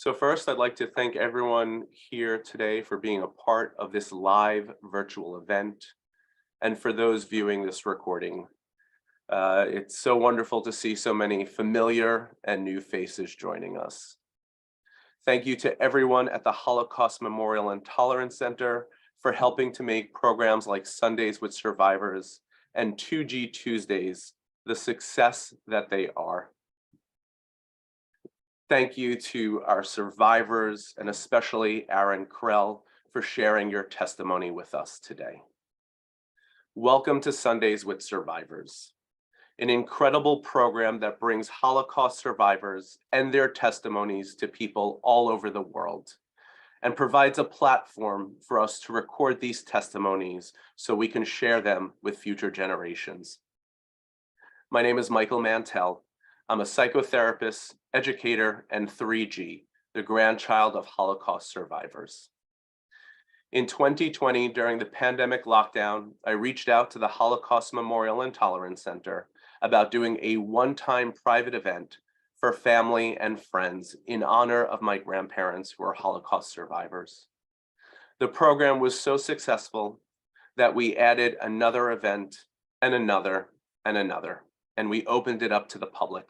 So first, I'd like to thank everyone here today for being a part of this live virtual event, and for those viewing this recording. It's so wonderful to see so many familiar and new faces joining us. Thank you to everyone at the Holocaust Memorial and Tolerance Center for helping to make programs like Sundays with Survivors and 2G Tuesdays the success that they are. Thank you to our survivors, and especially Aron Krell, for sharing your testimony with us today. Welcome to Sundays with Survivors, an incredible program that brings Holocaust survivors and their testimonies to people all over the world, and provides a platform for us to record these testimonies so we can share them with future generations. My name is Michael Mantell. I'm a psychotherapist, educator, and 3G, the grandchild of Holocaust survivors. In 2020, during the pandemic lockdown, I reached out to the Holocaust Memorial and Tolerance Center about doing a one-time private event for family and friends in honor of my grandparents who are Holocaust survivors. The program was so successful that we added another event and another and another, and we opened it up to the public.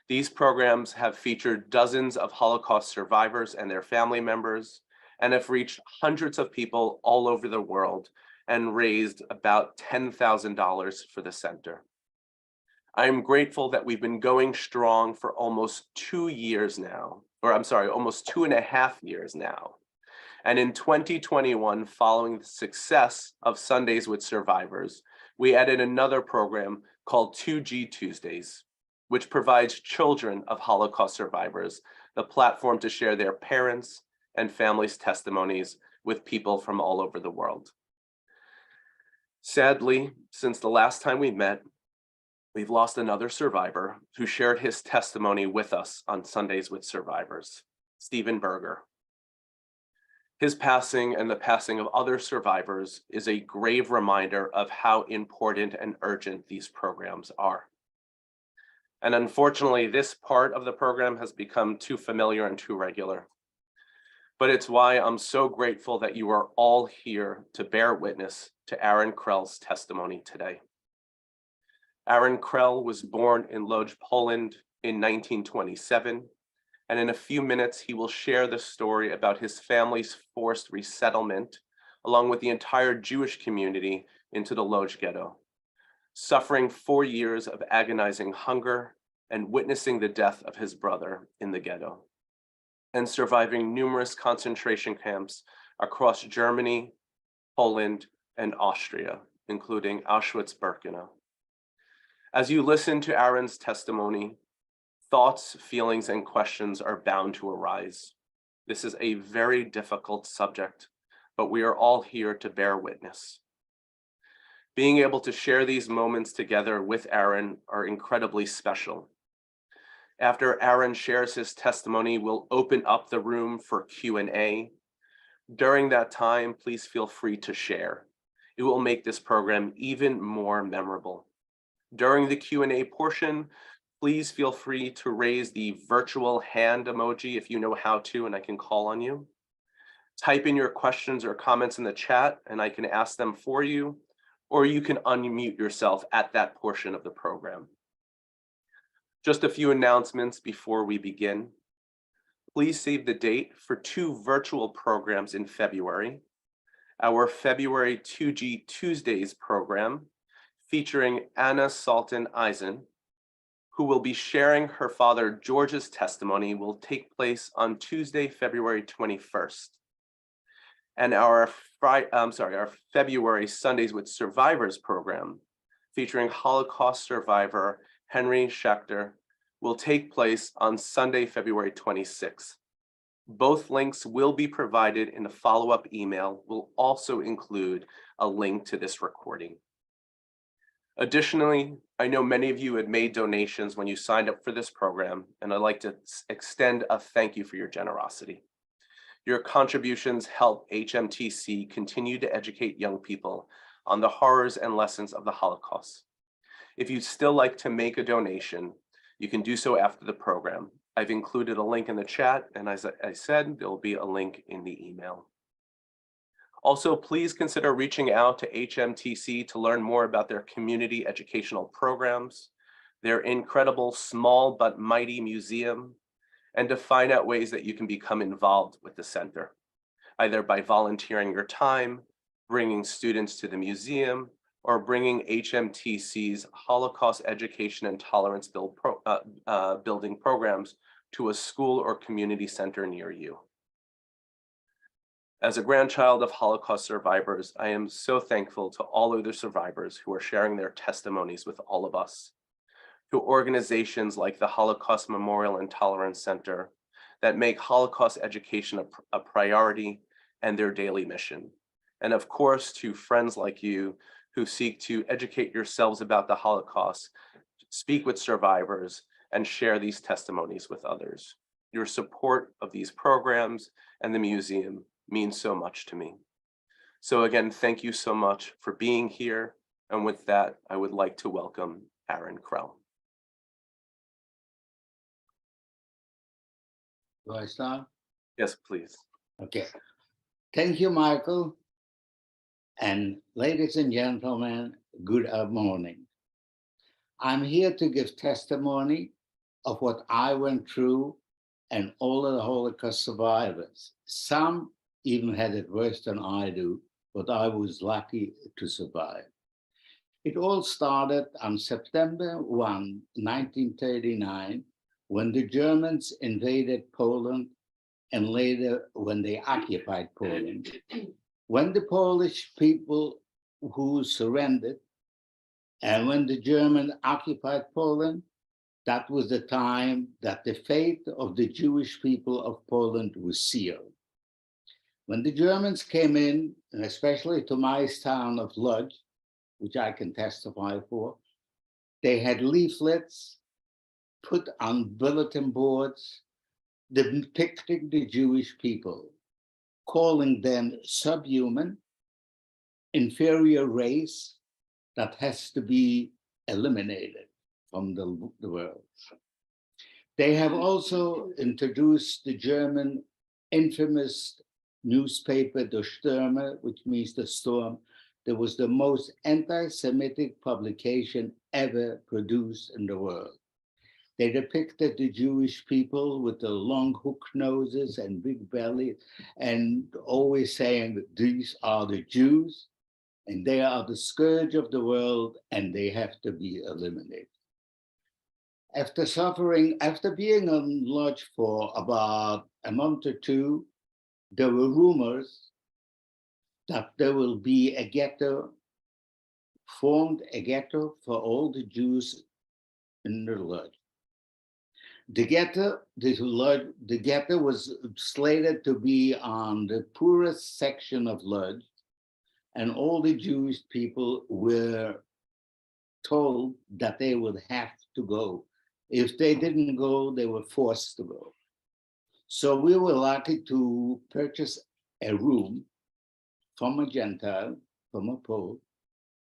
These programs have featured dozens of Holocaust survivors and their family members, and have reached hundreds of people all over the world and raised about $10,000 for the center. I am grateful that we've been going strong for almost 2 years now, almost 2.5 years now. And in 2021, following the success of Sundays with Survivors, we added another program called 2G Tuesdays, which provides children of Holocaust survivors the platform to share their parents' and families' testimonies with people from all over the world. Sadly, since the last time we met, we've lost another survivor who shared his testimony with us on Sundays with Survivors, Stephen Berger. His passing and the passing of other survivors is a grave reminder of how important and urgent these programs are. And unfortunately, this part of the program has become too familiar and too regular. But it's why I'm so grateful that you are all here to bear witness to Aron Krell's testimony today. Aron Krell was born in Lodz, Poland in 1927, and in a few minutes he will share the story about his family's forced resettlement, along with the entire Jewish community, into the Lodz ghetto, suffering 4 years of agonizing hunger and witnessing the death of his brother in the ghetto, and surviving numerous concentration camps across Germany, Poland, and Austria, including Auschwitz-Birkenau. As you listen to Aron's testimony, thoughts, feelings, and questions are bound to arise. This is a very difficult subject, but we are all here to bear witness. Being able to share these moments together with Aron are incredibly special. After Aron shares his testimony, we'll open up the room for Q&A. During that time, please feel free to share. It will make this program even more memorable. During the Q&A portion, please feel free to raise the virtual hand emoji if you know how to, and I can call on you. Type in your questions or comments in the chat, and I can ask them for you, or you can unmute yourself at that portion of the program. Just a few announcements before we begin. Please save the date for 2 virtual programs in February. Our February 2G Tuesdays program, featuring Anna Salton-Eisen, who will be sharing her father George's testimony, will take place on Tuesday, February 21st. And our February Sundays with Survivors program, featuring Holocaust survivor Henry Schachter, will take place on Sunday, February 26th. Both links will be provided in a follow-up email. We'll also include a link to this recording. Additionally, I know many of you had made donations when you signed up for this program, and I'd like to extend a thank you for your generosity. Your contributions help HMTC continue to educate young people on the horrors and lessons of the Holocaust. If you'd still like to make a donation, you can do so after the program, I've included a link in the chat, and as I said, there'll be a link in the email. Also, please consider reaching out to HMTC to learn more about their community educational programs, their incredible small but mighty museum, and to find out ways that you can become involved with the center, either by volunteering your time, bringing students to the museum, or bringing HMTC's Holocaust Education and Tolerance building programs to a school or community center near you. As a grandchild of Holocaust survivors, I am so thankful to all of the survivors who are sharing their testimonies with all of us, to organizations like the Holocaust Memorial and Tolerance Center that make Holocaust education a priority and their daily mission. And of course, to friends like you who seek to educate yourselves about the Holocaust, speak with survivors, and share these testimonies with others. Your support of these programs and the museum means so much to me. So again, thank you so much for being here. And with that, I would like to welcome Aron Krell. Do I start? Yes, please. Okay. Thank you, Michael. And ladies and gentlemen, good morning. I'm here to give testimony of what I went through and all of the Holocaust survivors. Some even had it worse than I do, but I was lucky to survive. It all started on September 1, 1939, when the Germans invaded Poland and later when they occupied Poland. When the Polish people who surrendered and when the German occupied Poland, that was the time that the fate of the Jewish people of Poland was sealed. When the Germans came in, and especially to my town of Lodz, which I can testify for, they had leaflets put on bulletin boards depicting the Jewish people, calling them subhuman, inferior race that has to be eliminated from the world. They have also introduced the German infamous newspaper, Der Stürmer, which means the storm. That was the most anti-Semitic publication ever produced in the world. They depicted the Jewish people with the long hook noses and big belly, and always saying that these are the Jews, and they are the scourge of the world, and they have to be eliminated. After being on Lodz for about a month or two, there were rumors that there will be a ghetto, formed a ghetto for all the Jews in the Lodz. The ghetto was slated to be on the poorest section of Lodz, and all the Jewish people were told that they would have to go. If they didn't go, they were forced to go. So we were lucky to purchase a room from a Gentile, from a Pole,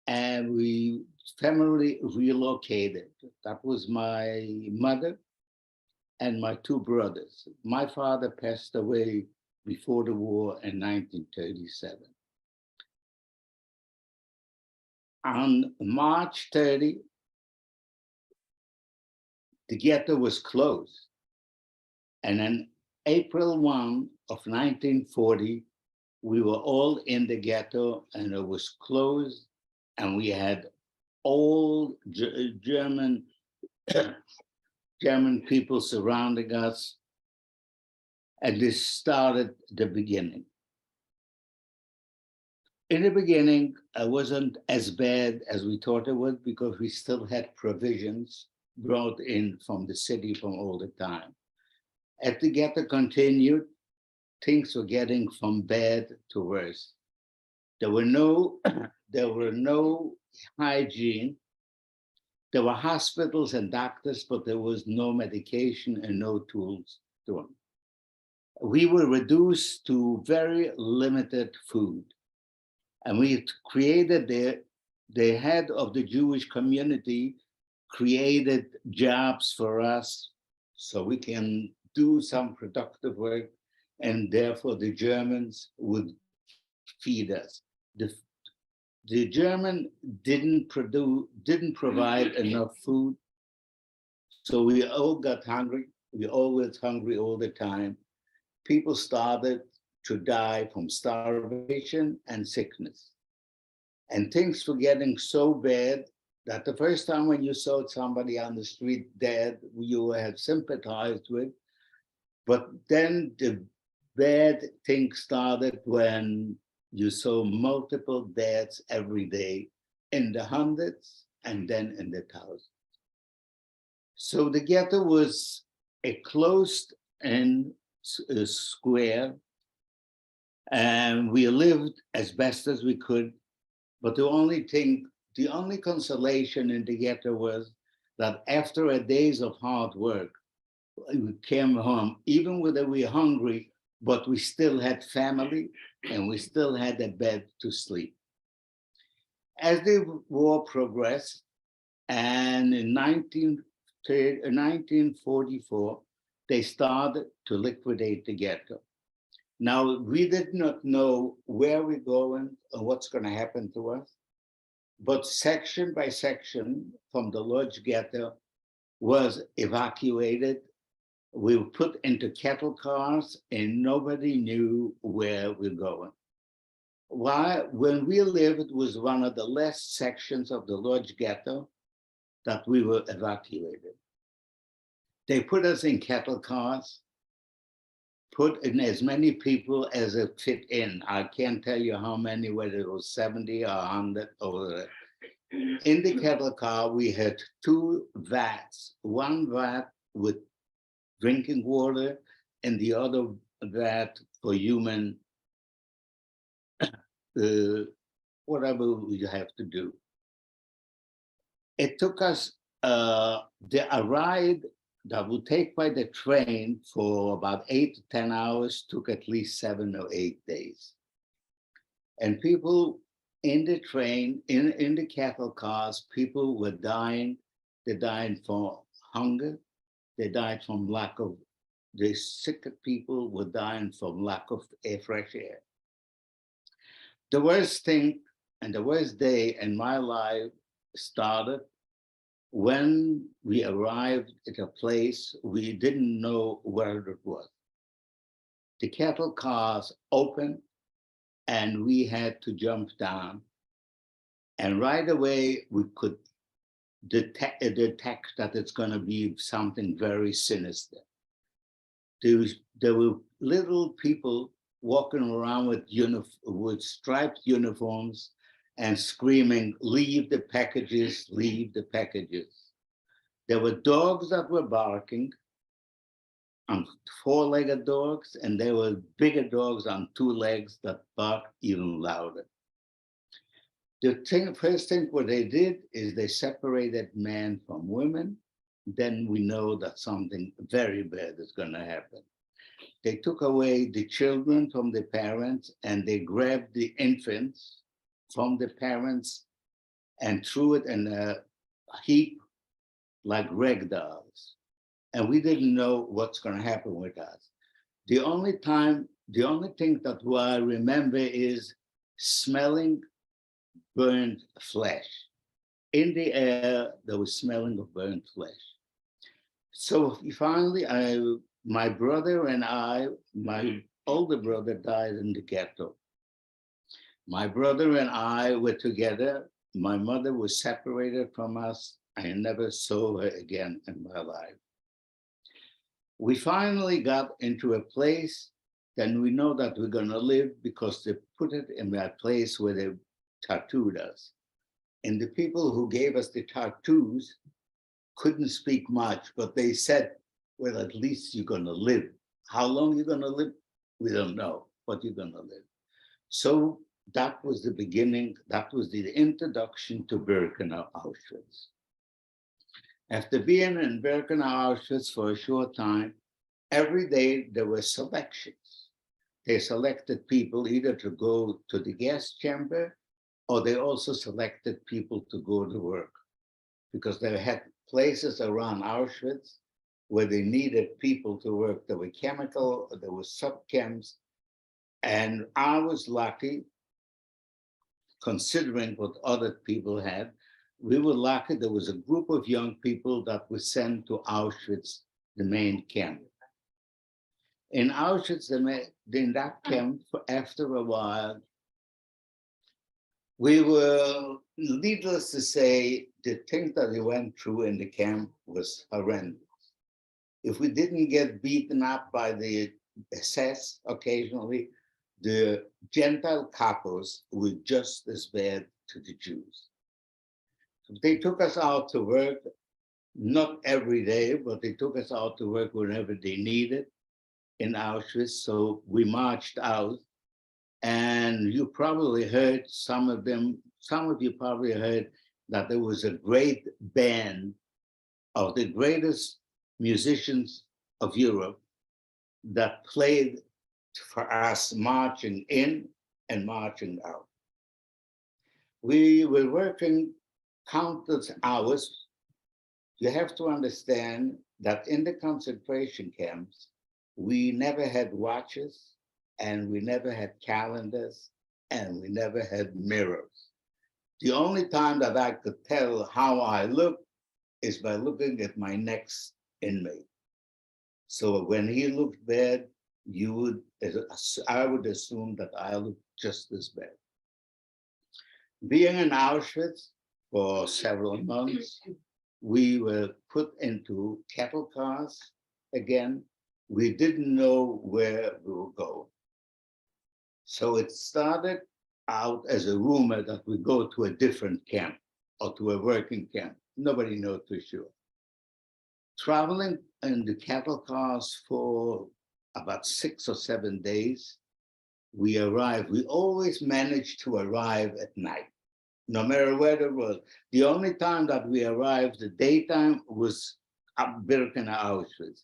and we family relocated. That was my mother and my two brothers. My father passed away before the war in 1937. On March 30, the ghetto was closed. And on April 1 of 1940, we were all in the ghetto and it was closed, and we had all German people surrounding us. And this started the beginning. In the beginning, it wasn't as bad as we thought it would because we still had provisions brought in from the city from all the time. As the ghetto continued, things were getting from bad to worse. There were no hygiene. There were hospitals and doctors, but there was no medication and no tools to them. We were reduced to very limited food. And we created the head of the Jewish community created jobs for us so we can do some productive work, and therefore the Germans would feed us. The German didn't provide enough food, so we all got hungry. We always hungry all the time. People started to die from starvation and sickness. And things were getting so bad that the first time when you saw somebody on the street dead, you had sympathized with. But then the bad thing started when you saw multiple deaths every day in the hundreds and then in the thousands. So the ghetto was a closed-in square, and we lived as best as we could. But the only consolation in the ghetto was that after a days of hard work, we came home, even whether we were hungry, but we still had family and we still had a bed to sleep. As the war progressed, and in 1944, they started to liquidate the ghetto. Now, we did not know where we're going or what's going to happen to us, but section by section from the Lodz ghetto was evacuated. We were put into cattle cars and nobody knew where we're going. Why? When we lived, it was one of the last sections of the Lodz ghetto that we were evacuated. They put us in cattle cars, put in as many people as it fit in. I can't tell you how many, whether it was 70 or 100 or in the cattle car, we had two vats, one vat with drinking water and the other vat for human, whatever you have to do. It took us a ride that would take by the train for about 8 to 10 hours, took at least 7 or 8 days. And people in the train, in the cattle cars, people were dying. They died from hunger. They died from lack of, the sick people were dying from lack of fresh air. The worst thing and the worst day in my life started when we arrived at a place we didn't know where it was. The cattle cars opened and we had to jump down. And right away we could detect that it's going to be something very sinister. There were little people walking around with striped uniforms and screaming, "Leave the packages, leave the packages." There were dogs that were barking, on four-legged dogs, and there were bigger dogs on 2 legs that barked even louder. The first thing what they did is they separated men from women. Then we know that something very bad is going to happen. They took away the children from the parents and they grabbed the infants from the parents and threw it in a heap like rag dolls. And we didn't know what's going to happen with us. The only thing that I remember is smelling burnt flesh. In the air, there was smelling of burnt flesh. So finally, my brother and I, my older brother died in the ghetto. My brother and I were together. My mother was separated from us. I never saw her again in my life. We finally got into a place, then we know that we're going to live because they put it in that place where they tattooed us. And the people who gave us the tattoos couldn't speak much, but they said, well, at least you're going to live. How long you're going to live, we don't know, but you're going to live. So that was the beginning. That was the introduction to Birkenau, Auschwitz. After being in Birkenau, Auschwitz for a short time, every day there were selections. They selected people either to go to the gas chamber, or they also selected people to go to work, because they had places around Auschwitz where they needed people to work. There were chemical, there were sub-chems, and I was lucky, considering what other people had. We were lucky there was a group of young people that were sent to Auschwitz, the main camp. In Auschwitz, in that camp, after a while, we were, needless to say, the things that we went through in the camp was horrendous. If we didn't get beaten up by the SS occasionally, the Gentile capos were just as bad to the Jews. They took us out to work, not every day, but they took us out to work whenever they needed in Auschwitz. So we marched out, and you probably heard some of you probably heard that there was a great band of the greatest musicians of Europe that played for us, marching in and marching out. We were working countless hours. You have to understand that in the concentration camps, we never had watches, and we never had calendars, and we never had mirrors. The only time that I could tell how I looked is by looking at my next inmate. So when he looked bad, I would assume that I looked just as bad. Being in Auschwitz for several months, we were put into cattle cars again. We didn't know where we were going. So it started out as a rumor that we go to a different camp or to a working camp. Nobody knows for sure. Traveling in the cattle cars for about 6 or 7 days, we arrived. We always managed to arrive at night, no matter where it was. The only time that we arrived, the daytime, was at Birkenau, Auschwitz.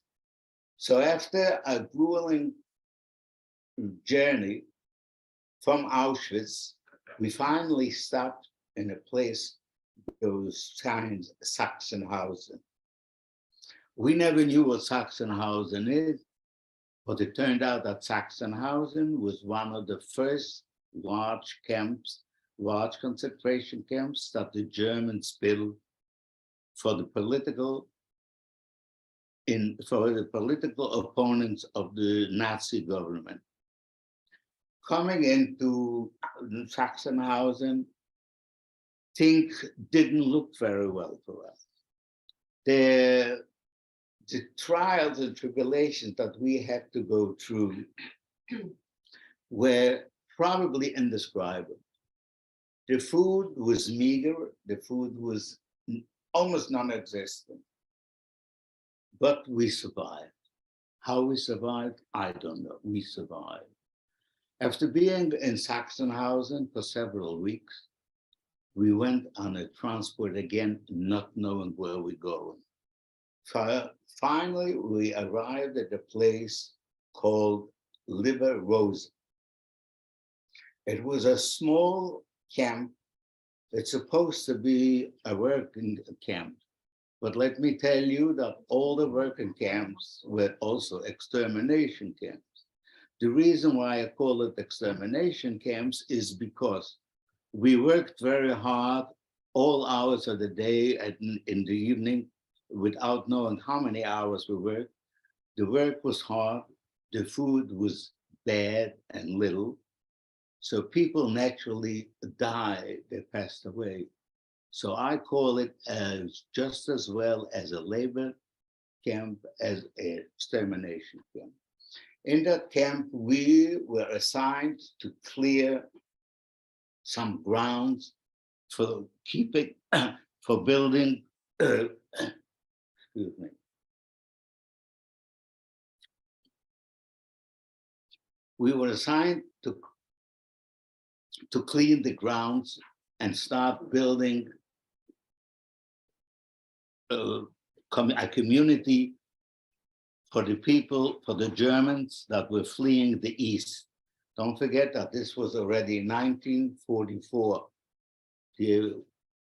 So after a grueling journey from Auschwitz, we finally stopped in a place that was signed Sachsenhausen. We never knew what Sachsenhausen is, but it turned out that Sachsenhausen was one of the first large camps, large concentration camps that the Germans built for the political opponents of the Nazi government. Coming into Sachsenhausen, things didn't look very well for us. The trials and tribulations that we had to go through were probably indescribable. The food was meager, the food was almost non-existent, but we survived. How we survived, I don't know, we survived. After being in Sachsenhausen for several weeks, we went on a transport again, not knowing where we're going. Finally, we arrived at a place called Liber Rose. It was a small camp. It's supposed to be a working camp. But let me tell you that all the working camps were also extermination camps. The reason why I call it extermination camps is because we worked very hard all hours of the day and in the evening without knowing how many hours we worked. The work was hard, the food was bad and little. So people naturally died, they passed away. So I call it as just as well as a labor camp as an extermination camp. In that camp, we were assigned to clear some grounds for keeping, for building, excuse me. We were assigned to clean the grounds and start building a community for the people, for the Germans that were fleeing the East. Don't forget that this was already 1944,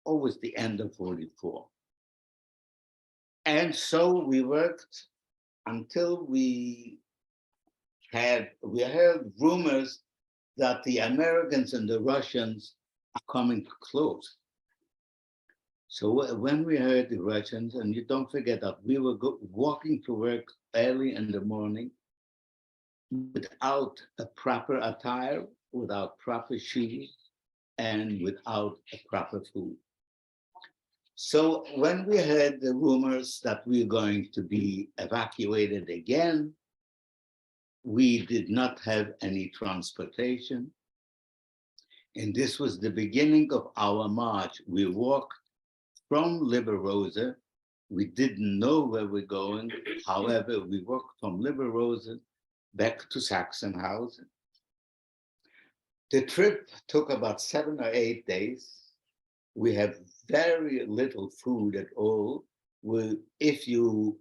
always the end of 44. And so we worked until we heard rumors that the Americans and the Russians are coming close. So when we heard the Russians, and you don't forget that we were walking to work early in the morning without a proper attire, without proper shoes, and without a proper food. So when we heard the rumors that we were going to be evacuated again, we did not have any transportation. And this was the beginning of our march. We walked from Liberosa. We didn't know where we're going. However, we walked from Liberosa back to Sachsenhausen. The trip took about 7 or 8 days. We had very little food at all. If your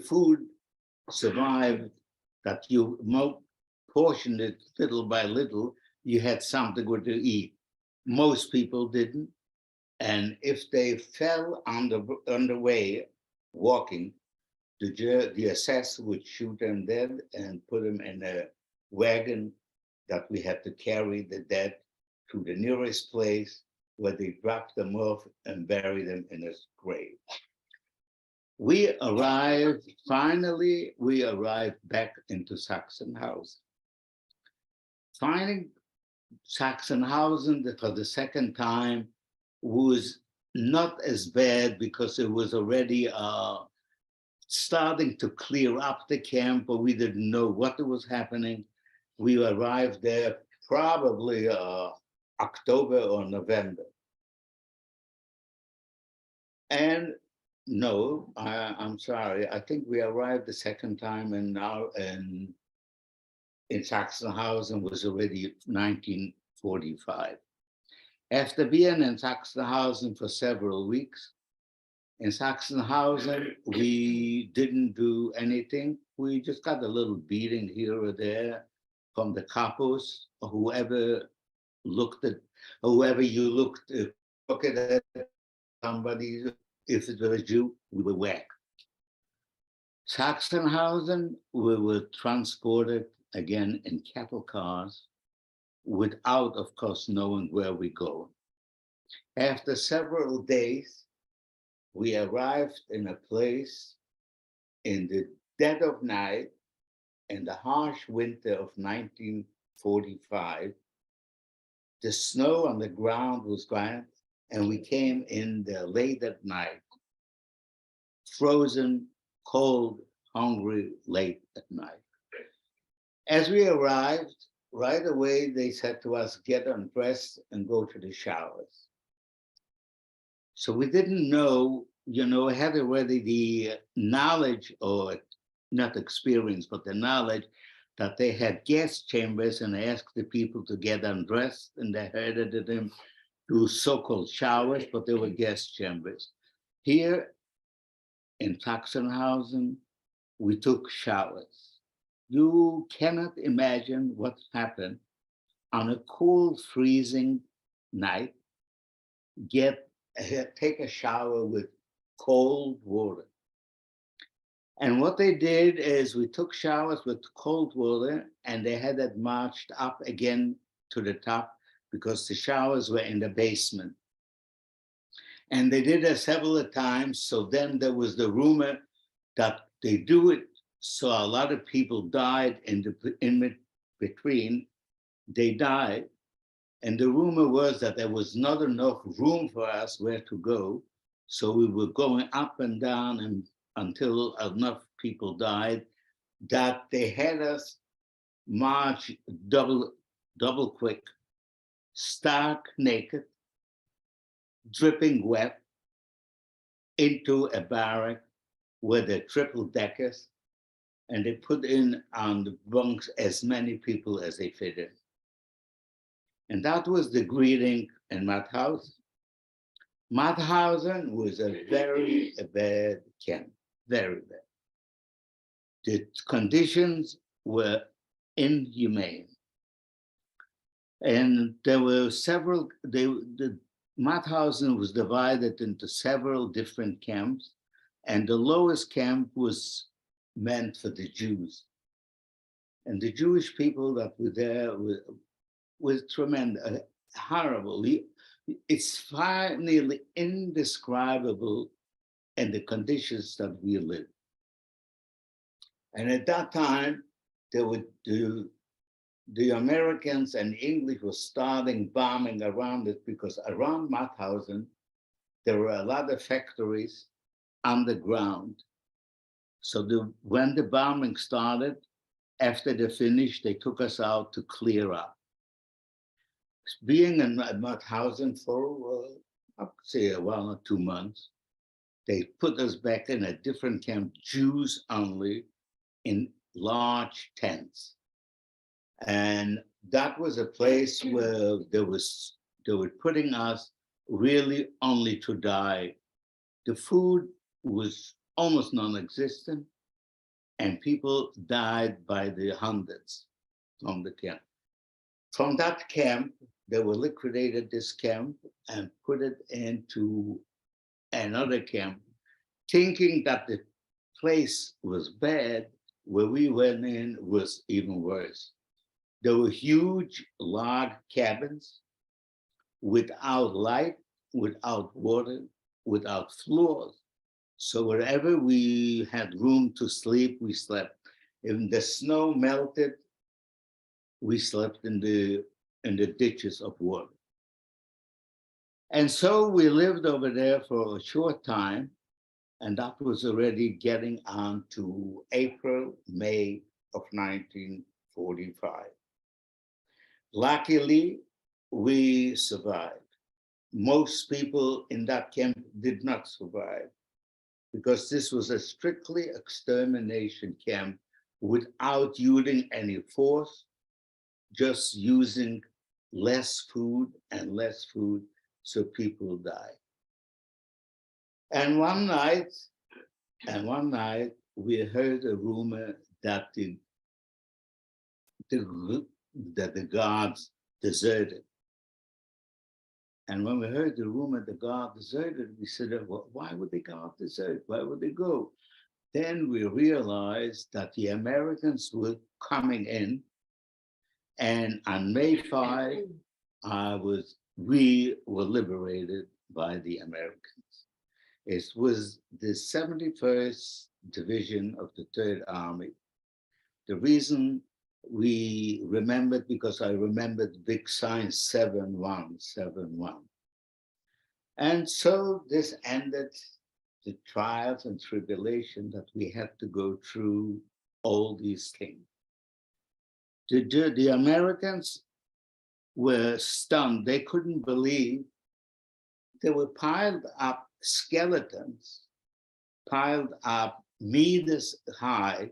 food survived, that you portioned it little by little, you had something good to eat. Most people didn't. And if they fell on the way walking, the SS would shoot them dead and put them in a wagon that we had to carry the dead to the nearest place where they dropped them off and buried them in a grave. Finally, we arrived back into Sachsenhausen. Finding Sachsenhausen for the second time was not as bad because it was already starting to clear up the camp, but we didn't know what was happening. We arrived there probably October or November. And no, I'm sorry, I think we arrived the second time and now in Sachsenhausen was already 1945. After being in Sachsenhausen for several weeks, in Sachsenhausen, we didn't do anything. We just got a little beating here or there from the capos, or whoever you looked at somebody, if it was a Jew, we were whacked. Sachsenhausen, we were transported again in cattle cars without, of course, knowing where we go. After several days, we arrived in a place in the dead of night in the harsh winter of 1945. The snow on the ground was gone, and we came in there late at night, frozen, cold, hungry, late at night. As we arrived, right away, they said to us, get undressed and go to the showers. So we didn't know, had already the knowledge, or not experience, but the knowledge that they had gas chambers, and they asked the people to get undressed, and they heard them do so-called showers, but they were gas chambers. Here in Sachsenhausen, we took showers. You cannot imagine what happened on a cool, freezing night. Take a shower with cold water. And what they did is we took showers with cold water, and they had it marched up again to the top because the showers were in the basement. And they did it several times. So then there was the rumor that they do it. So a lot of people died in between. They died. And the rumor was that there was not enough room for us where to go. So we were going up and down and until enough people died, that they had us march double quick, stark naked, dripping wet, into a barrack where the triple deckers, and they put in on the bunks as many people as they fit in. And that was the greeting in Mauthausen. Mauthausen was a very bad camp, very bad. The conditions were inhumane. And there were several, the Mauthausen was divided into several different camps, and the lowest camp was meant for the Jews. And the Jewish people that were there were tremendous, horrible. It's nearly indescribable in the conditions that we live. And at that time, the Americans and English were starting bombing around it, because around Mauthausen, there were a lot of factories underground. So when the bombing started, after they finished, they took us out to clear up. Being in Mauthausen for, I would say, 1 or 2 months, they put us back in a different camp, Jews only, in large tents. And that was a place where they were putting us really only to die. The food was almost non-existent, and people died by the hundreds from the camp. From that camp, they were liquidated this camp and put it into another camp, thinking that the place was bad. Where we went in was even worse. There were huge log cabins without light, without water, without floors. So wherever we had room to sleep, we slept. If the snow melted, we slept in the ditches of water. And so we lived over there for a short time, and that was already getting on to April, May of 1945. Luckily, we survived. Most people in that camp did not survive, because this was a strictly extermination camp without using any force, just using less food and less food, so people died. And one night, we heard a rumor that the guards deserted. And when we heard the rumor the guard deserted, we said, well, why would the guard desert? Why would they go? Then we realized that the Americans were coming in, and on May 5, we were liberated by the Americans. It was the 71st Division of the Third Army. The reason we remembered, because I remembered the big sign 7171. And so this ended the trials and tribulation that we had to go through all these things. The Americans were stunned. They couldn't believe they were piled up skeletons, piled up meters high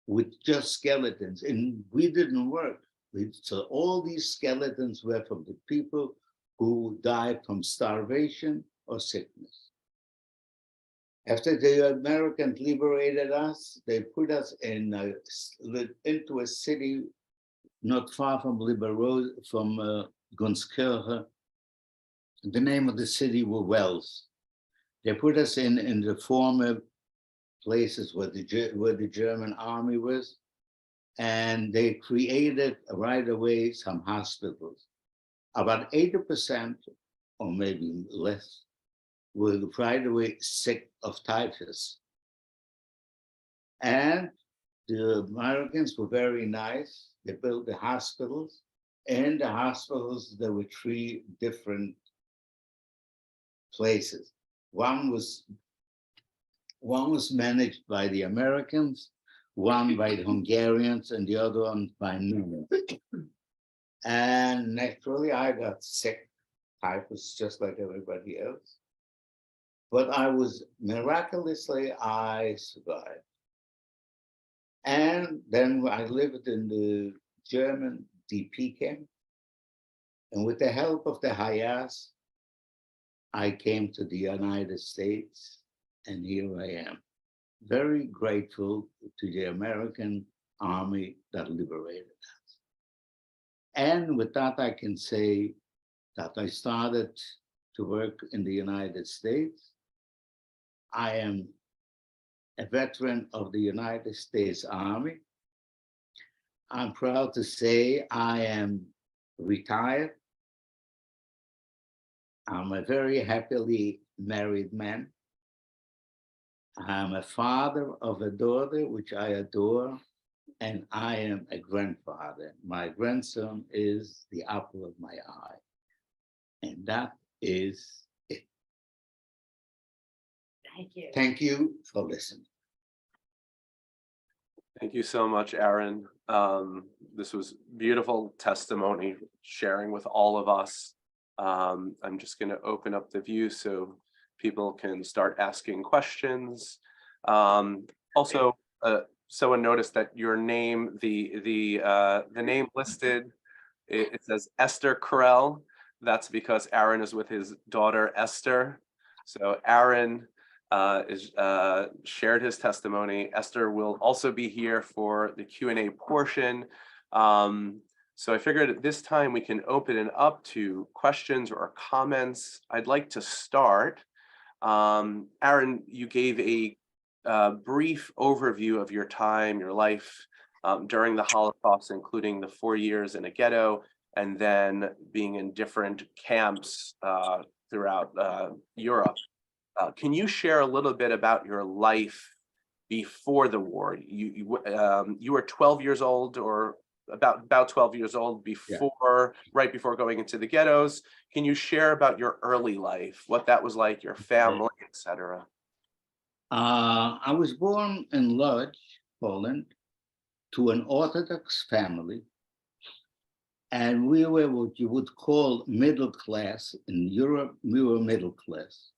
with just skeletons, and we didn't work. So all these skeletons were from the people who died from starvation or sickness. After the Americans liberated us, they put us into a city not far from Gunskirche. The name of the city was Wells. They put us in the former places where the German army was, and they created right away some hospitals. About 80%, or maybe less, were right away sick of typhus. And the Americans were very nice. They built the hospitals. In the hospitals, there were 3 different places. One was managed by the Americans, one by the Hungarians, and the other one by Newman. And naturally, I got sick, typhus, just like everybody else. But miraculously, I survived. And then I lived in the German DP camp. And with the help of the Hayas, I came to the United States, and here I am. Very grateful to the American army that liberated us. And with that, I can say that I started to work in the United States. I am a veteran of the United States Army. I'm proud to say I am retired. I'm a very happily married man. I'm a father of a daughter, which I adore, and I am a grandfather. My grandson is the apple of my eye. And that is it. Thank you. Thank you for listening. Thank you so much, Aron. This was beautiful testimony, sharing with all of us. I'm just going to open up the view so people can start asking questions. Also, someone noticed that your name, the name listed, it says Esther Krell. That's because Aron is with his daughter Esther. So Aron shared his testimony. Esther will also be here for the Q&A portion. So I figured at this time we can open it up to questions or comments. I'd like to start. Aron, you gave a brief overview of your time, your life during the Holocaust, including the 4 years in a ghetto, and then being in different camps throughout Europe. Can you share a little bit about your life before the war? You were 12 years old, or about 12 years old before, right before going into the ghettos. Can you share about your early life, what that was like, your family, etc.? I was born in Lodz, Poland, to an Orthodox family. And we were what you would call middle class. In Europe, we were middle class.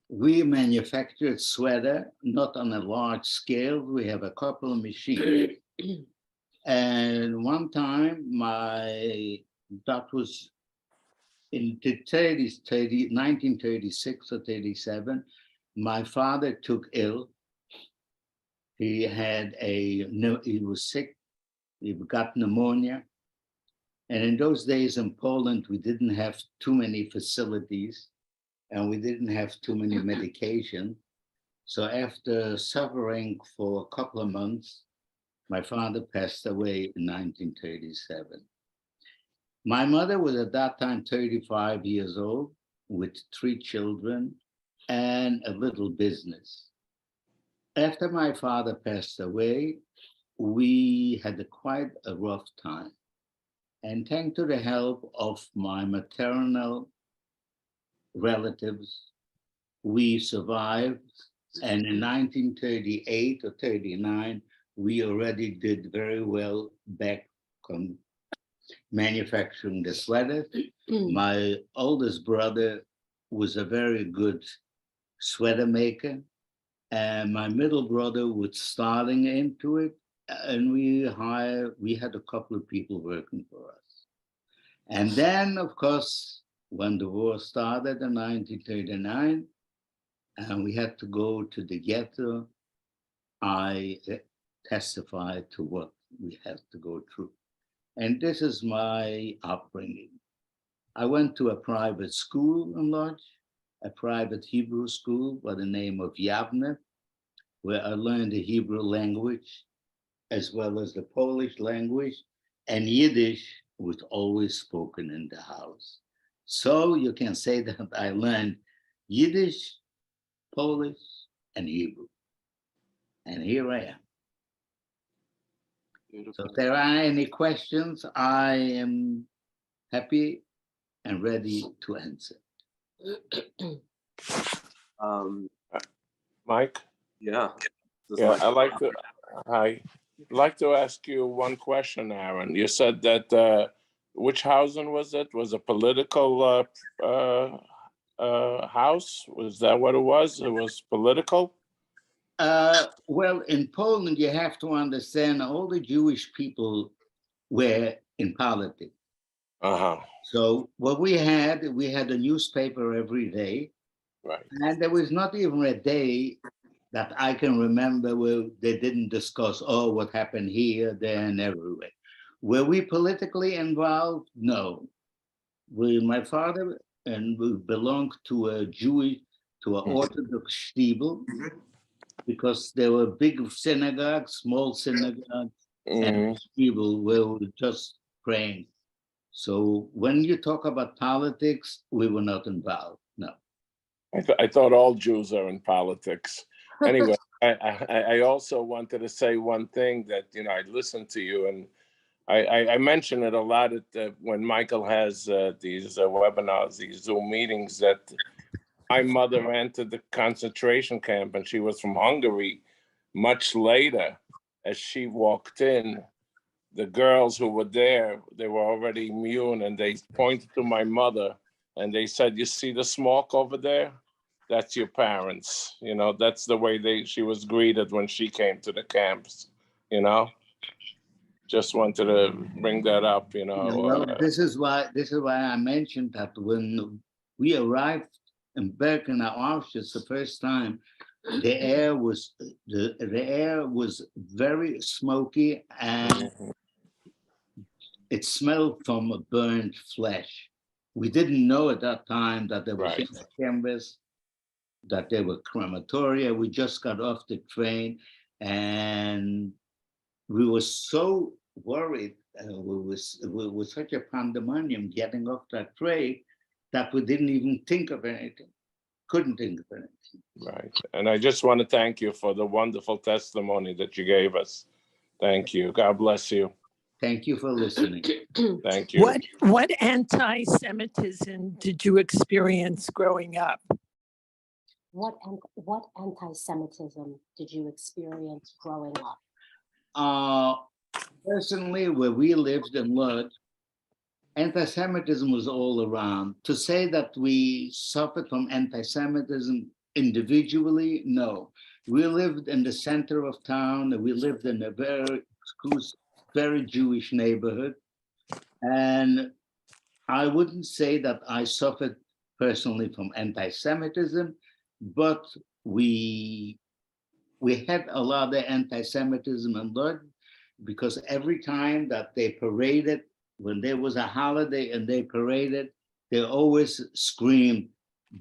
We manufactured sweater, not on a large scale. We have a couple of machines. And one time, that was in the 1936 or 37, my father took ill. He was sick, he got pneumonia. And in those days in Poland, we didn't have too many facilities and we didn't have too many medication. So after suffering for a couple of months, my father passed away in 1937. My mother was at that time 35 years old with 3 children and a little business. After my father passed away, we had quite a rough time. And thanks to the help of my maternal relatives, we survived. And in 1938 or 39, we already did very well back on manufacturing the sweater. My oldest brother was a very good sweater maker. And my middle brother was starting into it. And we had a couple of people working for us. And then, of course, when the war started in 1939, and we had to go to the ghetto, I testified to what we had to go through. And this is my upbringing. I went to a private school in Lodz, a private Hebrew school by the name of Yavne, where I learned the Hebrew language, as well as the Polish language, and Yiddish was always spoken in the house. So you can say that I learned Yiddish, Polish, and Hebrew. And here I am. Beautiful. So if there are any questions, I am happy and ready to answer. Mike? Yeah. Yeah, I'd like to ask you one question, Aron. You said that, which housing was it? Was a political house? Was that what it was? It was political? Well, in Poland, you have to understand all the Jewish people were in politics. Uh-huh. So what we had a newspaper every day. Right. And there was not even a day that I can remember where they didn't discuss, oh, what happened here, there, and everywhere. Were we politically involved? No. my father and we belonged to an Orthodox shtibel, because there were big synagogues, small synagogues, and people were just praying. So when you talk about politics, we were not involved. No. I thought all Jews are in politics. Anyway, I also wanted to say one thing that, I listened to you, and I mention it a lot when Michael has these webinars, these Zoom meetings, that my mother entered the concentration camp, and she was from Hungary. Much later, as she walked in, the girls who were there, they were already immune, and they pointed to my mother and they said, "You see the smoke over there? That's your parents." That's the way she was greeted when she came to the camps. Just wanted to bring that up. Well, this is why I mentioned that when we arrived in Birkenau, Auschwitz, the first time, the air was very smoky, and it smelled from burned flesh. We didn't know at that time that there was chambers, that there were crematoria. We just got off the train, and we were so worried. We were such a pandemonium getting off that train that we didn't even think of anything. Couldn't think of anything. Right. And I just want to thank you for the wonderful testimony that you gave us. Thank you. God bless you. Thank you for listening. Thank you. What anti-Semitism did you experience growing up? What anti-Semitism did you experience growing up? Personally, where we lived in Lodz, anti-Semitism was all around. To say that we suffered from anti-Semitism individually, no. We lived in the center of town, and we lived in a very exclusive, very Jewish neighborhood. And I wouldn't say that I suffered personally from anti-Semitism, but we had a lot of anti-Semitism in Lodz, because every time that they paraded, when there was a holiday and they paraded, they always screamed,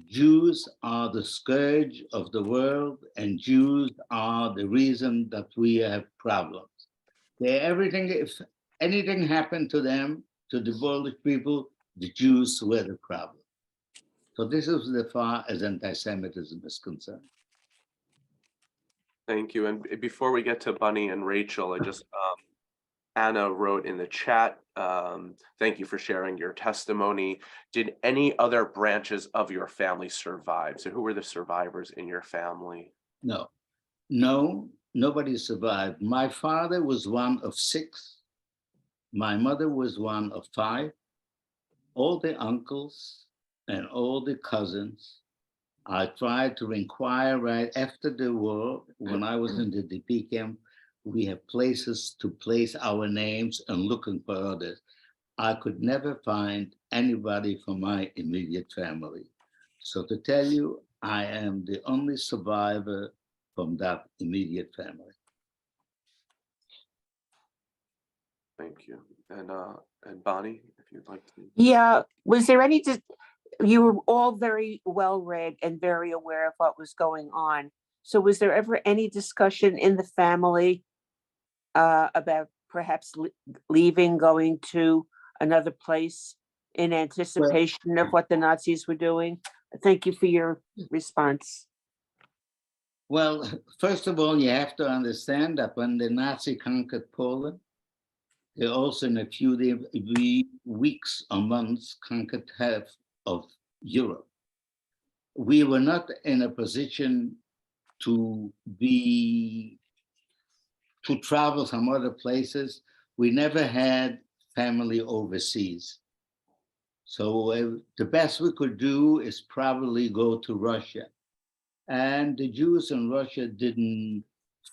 "Jews are the scourge of the world, and Jews are the reason that we have problems." If anything happened to them, to the Polish people, the Jews were the problem. So this is as far as anti-Semitism is concerned. Thank you. And before we get to Bunny and Rachel, I just, Anna wrote in the chat, thank you for sharing your testimony. Did any other branches of your family survive? So who were the survivors in your family? No, nobody survived. My father was one of 6. My mother was one of 5. All the uncles and all the cousins, I tried to inquire right after the war. When I was in the DP camp, we have places to place our names and looking for others. I could never find anybody from my immediate family. So to tell you, I am the only survivor from that immediate family. Thank you. And Bonnie, if you'd like to. Yeah, was there any, you were all very well read and very aware of what was going on. So was there ever any discussion in the family about perhaps leaving, going to another place in anticipation of what the Nazis were doing? Thank you for your response. Well, first of all, you have to understand that when the Nazi conquered Poland, they also in a few weeks or months conquered half of Europe. We were not in a position to travel some other places. We never had family overseas. So the best we could do is probably go to Russia. And the Jews in Russia didn't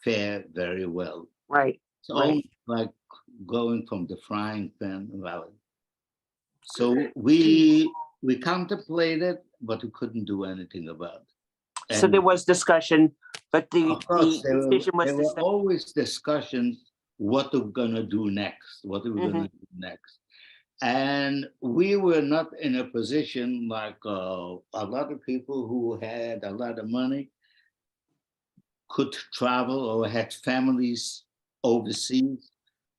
fare very well. Right. It's almost like going from the frying pan valley. So we contemplated, but we couldn't do anything about it. So there was discussion, but the decision was there were always discussions what we're gonna do next, And we were not in a position like a lot of people who had a lot of money could travel or had families overseas.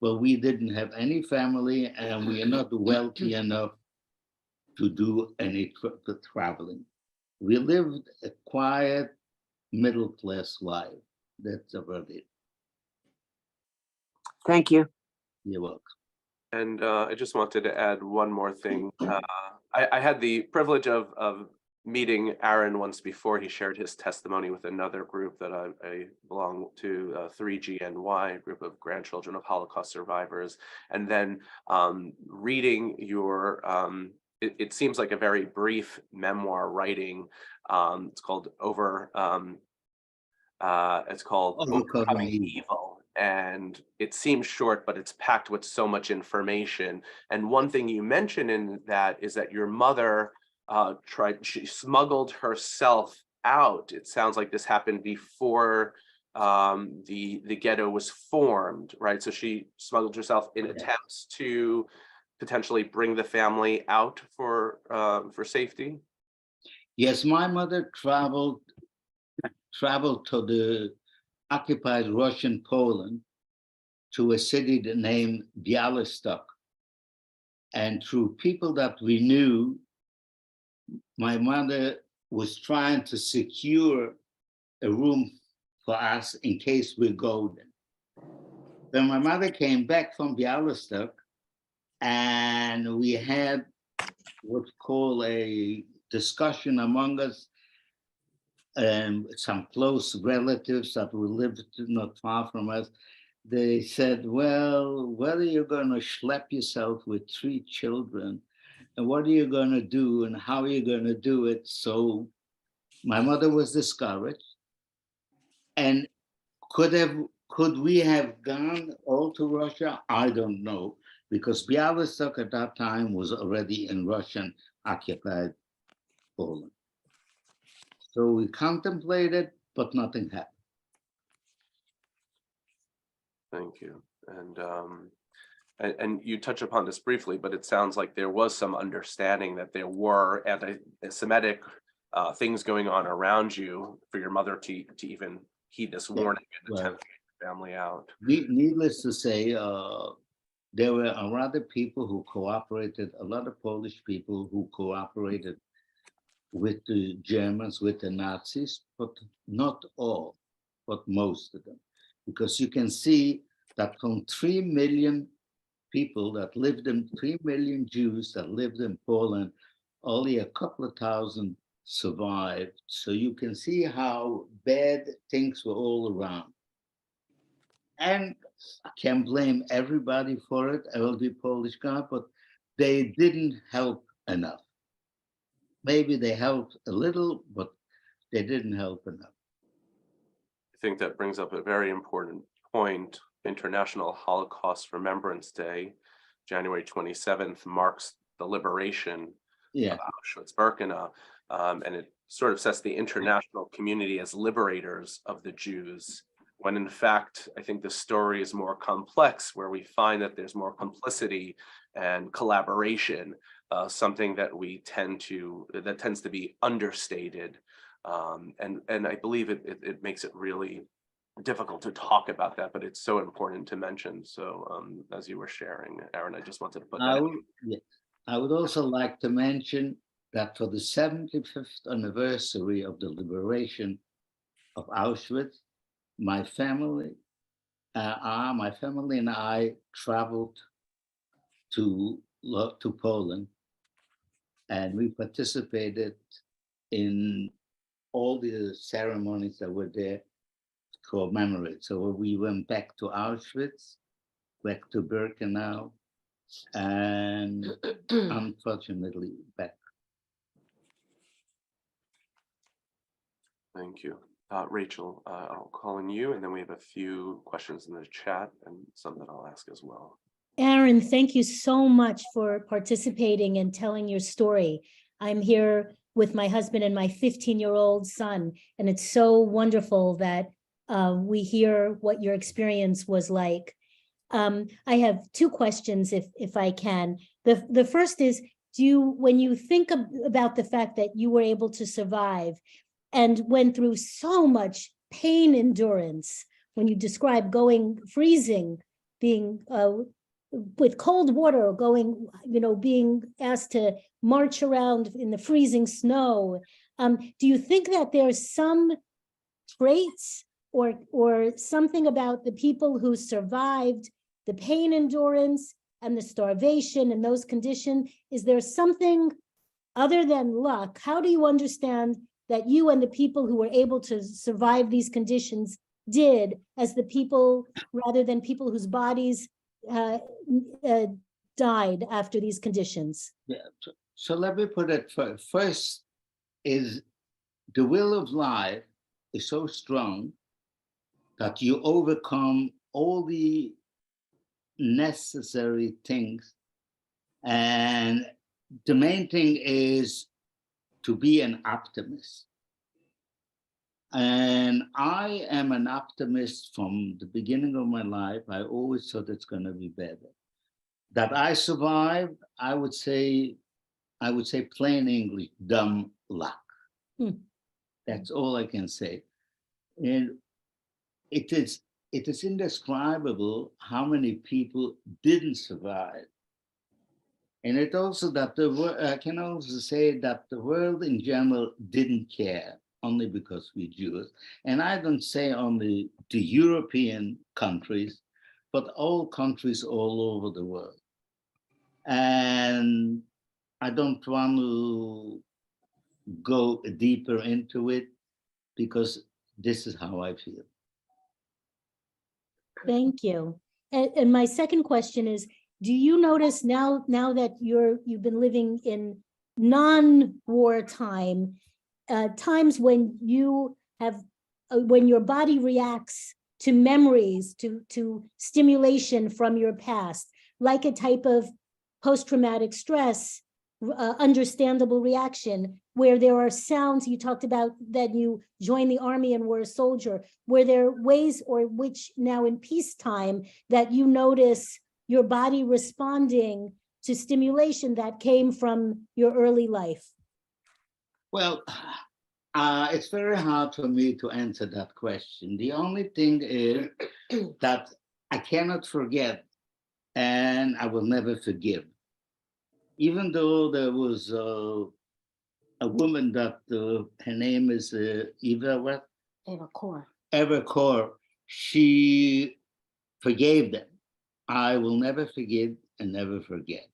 But we didn't have any family, and we are not wealthy enough to do any traveling. We lived a quiet middle-class life. That's about it. Thank you. You're welcome. And I just wanted to add one more thing. I had the privilege of meeting Aron once before. He shared his testimony with another group that I belong to, 3GNY, a group of grandchildren of Holocaust survivors. And then reading your, it seems like a very brief memoir writing. It's called Overcoming Evil. And it seems short, but it's packed with so much information. And one thing you mentioned in that is that your mother she smuggled herself out. It sounds like this happened before the ghetto was formed, right? So she smuggled herself in attempts to potentially bring the family out for safety. Yes, my mother traveled to the occupied Russian Poland, to a city named Białystok. And through people that we knew, my mother was trying to secure a room for us in case we go there. Then my mother came back from Białystok, and we had what's called a discussion among us, and some close relatives that we lived not far from us. They said, well, whether you're going to schlep yourself with 3 children, and what are you going to do, and how are you going to do it? So my mother was discouraged. And could we have gone all to Russia? I don't know, because Białystok at that time was already in Russian occupied Poland. So we contemplated, but nothing happened. Thank you. And you touch upon this briefly, but it sounds like there was some understanding that there were anti-Semitic things going on around you for your mother to even heed this warning and attempt to get your family out. Needless to say, there were a lot of people who cooperated, a lot of Polish people who cooperated with the Germans, with the Nazis, but not all, but most of them. Because you can see that from 3 million people that lived in, 3 million Jews that lived in Poland, only a couple of thousand survived. So you can see how bad things were all around. And I can't blame everybody for it, I will be Polish guy, but they didn't help enough. Maybe they helped a little, but they didn't help enough. I think that brings up a very important point. International Holocaust Remembrance Day, January 27th, marks the liberation of Auschwitz-Birkenau, and it sort of sets the international community as liberators of the Jews, when in fact, I think the story is more complex, where we find that there's more complicity and collaboration, something that tends to be understated. And I believe it makes it really difficult to talk about that, but it's so important to mention. So as you were sharing, Aron, I just wanted to put that in. I would also like to mention that for the 75th anniversary of the liberation of Auschwitz, my family and I traveled to Poland, and we participated in all the ceremonies that were there to commemorate. So we went back to Auschwitz, back to Birkenau, and unfortunately back. Thank you. Rachel, I'll call on you, and then we have a few questions in the chat and some that I'll ask as well. Aron, thank you so much for participating and telling your story. I'm here with my husband and my 15-year-old son, and it's so wonderful that we hear what your experience was like. I have 2 questions, if I can. The first is, when you think about the fact that you were able to survive and went through so much pain endurance, when you describe freezing, being with cold water, being asked to march around in the freezing snow, do you think that there's some traits or something about the people who survived the pain endurance and the starvation and those conditions? Is there something other than luck? How do you understand that you and the people who were able to survive these conditions did as the people, rather than people whose bodies died after these conditions? Yeah. So let me put it first is the will of life is so strong that you overcome all the necessary things. And the main thing is to be an optimist. And I am an optimist from the beginning of my life. I always thought it's going to be better. That I survived, I would say plain English, dumb luck. That's all I can say. And it is indescribable how many people didn't survive. And it also that I can also say that the world in general didn't care, only because we're Jews. And I don't say only the European countries, but all countries all over the world. And I don't want to go deeper into it because this is how I feel. Thank you. And my second question is, do you notice now that you've been living in non-war time, times when you have, when your body reacts to memories, to stimulation from your past, like a type of post-traumatic stress, understandable reaction, where there are sounds, you talked about that you joined the army and were a soldier, were there ways or which now in peacetime that you notice your body responding to stimulation that came from your early life? Well, it's very hard for me to answer that question. The only thing is that I cannot forget and I will never forgive. Even though there was a woman that her name is Eva Kor, she forgave them. I will never forgive and never forget.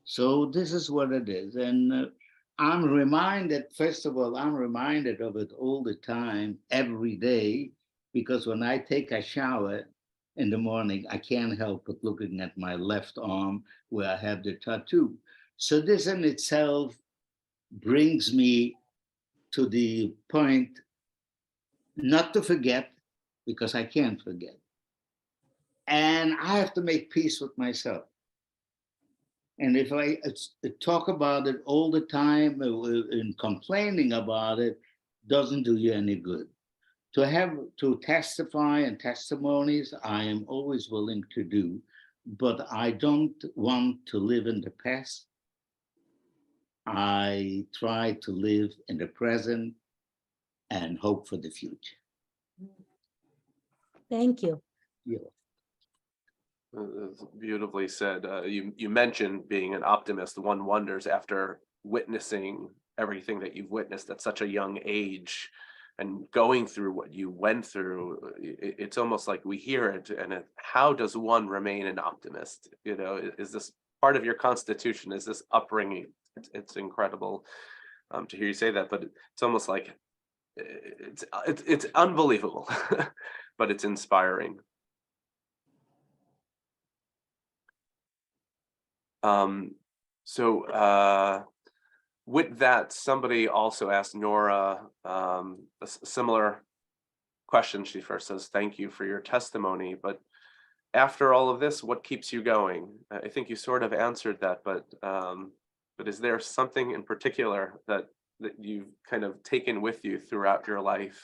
So this is what it is. And I'm reminded, first of all, I'm reminded of it all the time, every day, because when I take a shower in the morning, I can't help but looking at my left arm where I have the tattoo. So this in itself brings me to the point not to forget, because I can't forget. And I have to make peace with myself. And if I talk about it all the time and complaining about it, doesn't do you any good. To testify and testimonies, I am always willing to do, but I don't want to live in the past. I try to live in the present and hope for the future. Thank you. Yeah. Beautifully said. You mentioned being an optimist. One wonders, after witnessing everything that you've witnessed at such a young age and going through what you went through, it's almost like we hear it, and how does one remain an optimist? You know, is this part of your constitution? Is this upbringing? It's incredible to hear you say that, but it's almost like it's unbelievable, but it's inspiring. With that, somebody also asked Nora a similar question. She first says, "Thank you for your testimony, but after all of this, what keeps you going?" I think you sort of answered that, but is there something in particular that you've kind of taken with you throughout your life?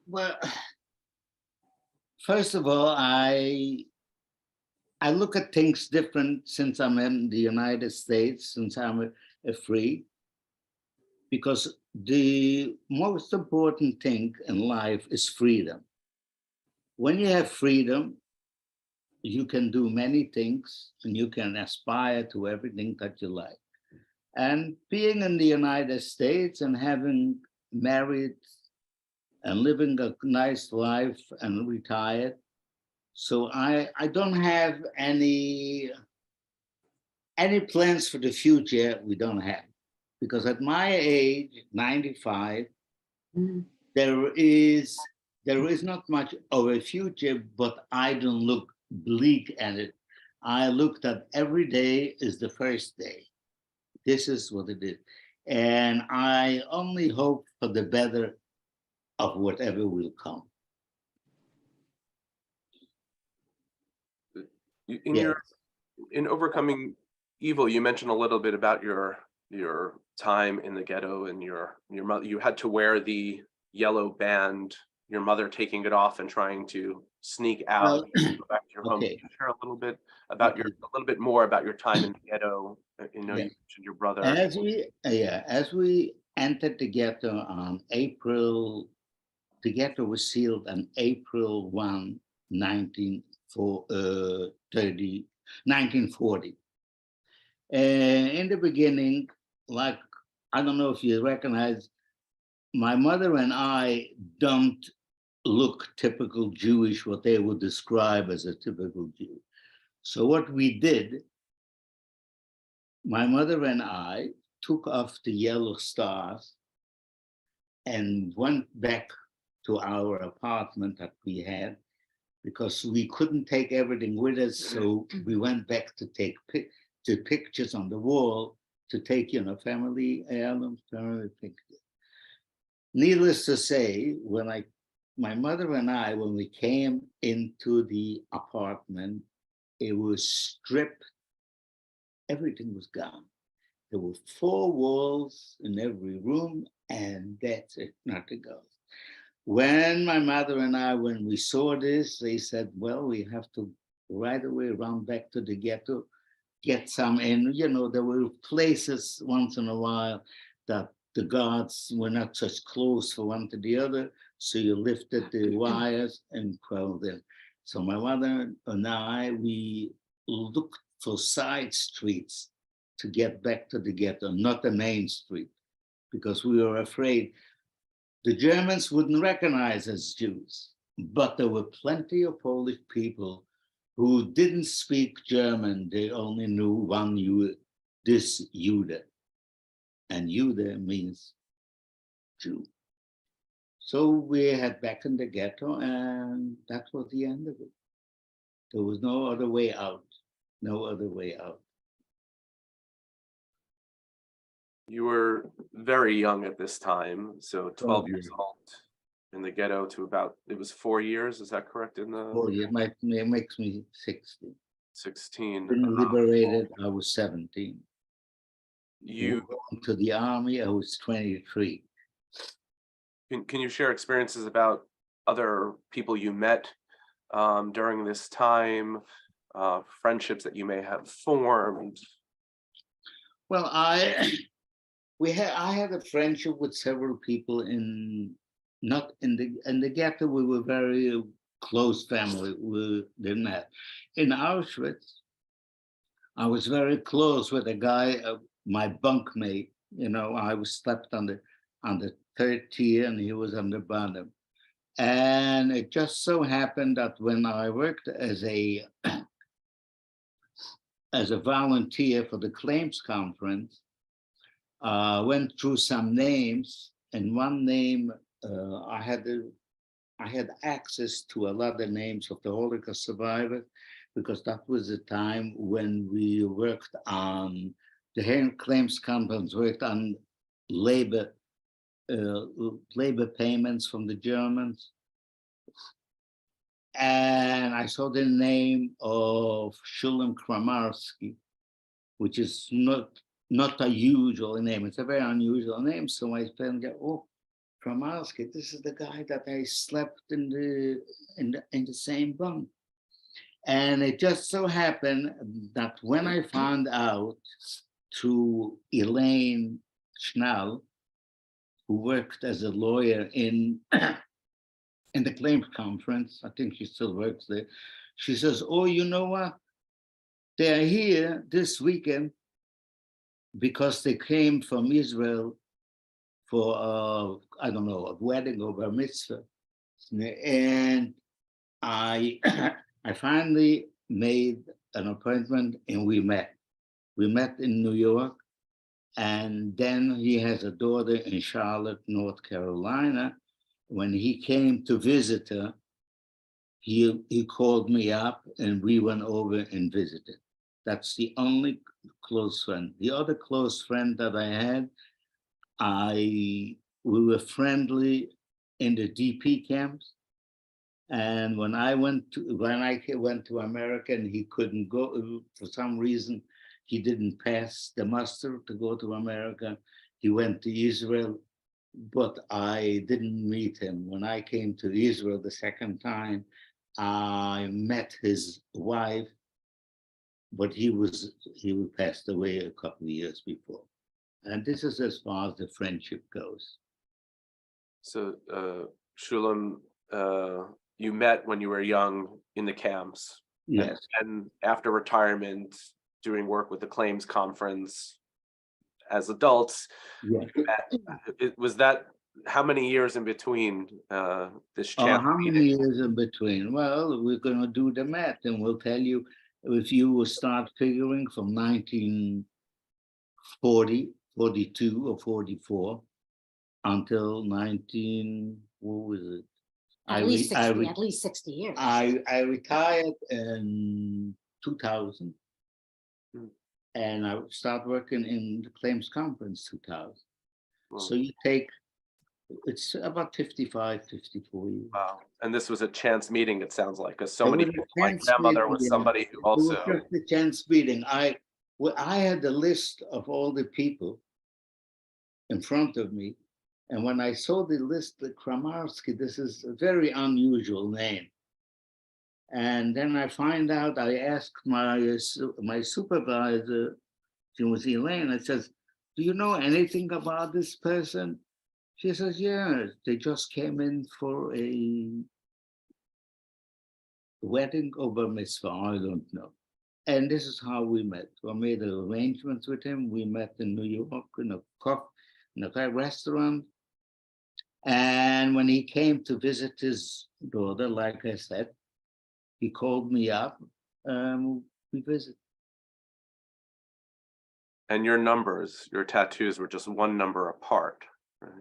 Well, first of all, I I look at things different since I'm in the United States, since I'm free, because the most important thing in life is freedom. When you have freedom, you can do many things and you can aspire to everything that you like. And being in the United States and having married and living a nice life and retired, so I don't have any plans for the future. We don't have, because at my age, 95, there is not much of a future, but I don't look bleak at it. I looked at every day is the first day. This is what it is. And I only hope for the better of whatever will come. In overcoming evil, you mentioned a little bit about your time in the ghetto and your mother. You had to wear the yellow band, your mother taking it off and trying to sneak out, go back to your home. Okay. Can you share a little bit about a little bit more about your time in the ghetto? You know, you mentioned your brother. As we entered the ghetto on April, the ghetto was sealed on April 1, 1940. In the beginning, like, I don't know if you recognize, my mother and I don't look typical Jewish, what they would describe as a typical Jew. So what we did, my mother and I took off the yellow stars and went back to our apartment that we had, because we couldn't take everything with us. So we went back to take pictures on the wall, to take, family heirlooms, family pictures. Needless to say, my mother and I, when we came into the apartment, it was stripped. Everything was gone. There were 4 walls in every room, and that's it, nothing else. When my mother and I, when we saw this, they said, well, we have to right away run back to the ghetto, get some in. There were places once in a while that the guards were not such close for one to the other, so you lifted the wires and crawled in. So my mother and I, we looked for side streets to get back to the ghetto, not the main street, because we were afraid the Germans wouldn't recognize us as Jews. But there were plenty of Polish people who didn't speak German. They only knew one this Jude. And Jude means Jew. So we had back in the ghetto, and that was the end of it. There was no other way out. No other way out. You were very young at this time, so 12 years old in the ghetto to about, it was 4 years, is that correct? In the 4 years, it makes me 60. 16. Been liberated, I was 17. You Moved to the army, I was 23. can you share experiences about other people you met during this time, friendships that you may have formed? Well, I had a friendship with several people not in the ghetto. We were very close family. We didn't have. In Auschwitz, I was very close with a guy, my bunkmate. I was slept on the third tier and he was on the bottom. And it just so happened that when I worked as a volunteer for the claims conference, went through some names, and one name I had access to a lot of names of the Holocaust survivors, because that was the time when we worked on the claims conference, worked on labor payments from the Germans. And I saw the name of Shulam Kramarski, which is not a usual name. It's a very unusual name. So my friend go, oh, Kramarski, this is the guy that I slept in the same bunk. And it just so happened that when I found out through Elaine Schnell, who worked as a lawyer in the claims conference, I think she still works there, she says, oh, you know what? They're here this weekend because they came from Israel for, I don't know, a wedding or a mitzvah. And I finally made an appointment and we met. We met in New York, and then he has a daughter in Charlotte, North Carolina. When he came to visit her, he called me up and we went over and visited. That's the only close friend. The other close friend that I had, we were friendly in the DP camps. And when I went to America and he couldn't go, for some reason, he didn't pass the muster to go to America. He went to Israel, but I didn't meet him. When I came to Israel the second time, I met his wife, but he passed away a couple of years before. And this is as far as the friendship goes. So, Shulam, you met when you were young in the camps. Yes. And after retirement, doing work with the claims conference as adults, Yes. was that, how many years in between this chance? How many years in between? Well, we're going to do the math and we'll tell you if you will start figuring from 1940, 42 or 44 until 19, what was it? At least 60 years. I retired in 2000 and I started working in the claims conference 2000. Wow. So you take, it's about 55, 54 years. Wow. And this was a chance meeting, it sounds like, because so It many was a people, my chance grandmother meeting, was somebody who It was also, just a chance meeting. I had the list of all the people in front of me. And when I saw the list, the Kramarski, this is a very unusual name. And then I find out, I asked my supervisor, she was Elaine, I says, do you know anything about this person? She says, yeah, they just came in for a wedding over mitzvah, I don't know. And this is how we met. We made arrangements with him. We met in New York in a restaurant. And when he came to visit his daughter, like I said, he called me up. We visited. and your numbers, your tattoos were just one number apart, right?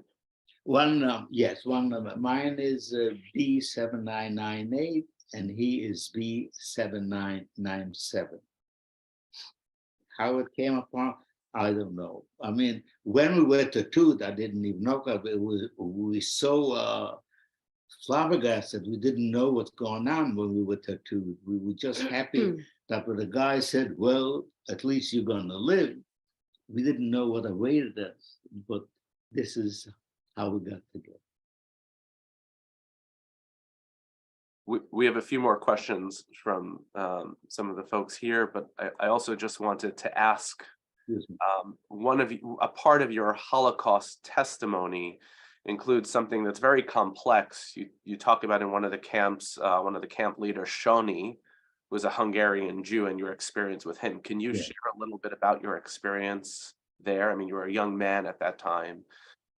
Yes, one number. Mine is B7998 and he is B7997. How it came upon, I don't know. I mean, when we were tattooed, I didn't even know. We were so flabbergasted. We didn't know what's going on when we were tattooed. We were just happy that when the guy said, well, at least you're going to live. We didn't know what awaited us, but this is how we got together. We have a few more questions from some of the folks here, but I also just wanted to ask, a part of your Holocaust testimony includes something that's very complex. You talk about in one of the camps, one of the camp leaders, Shoni, was a Hungarian Jew, and your experience with him. Can you share a little bit about your experience there? I mean, you were a young man at that time.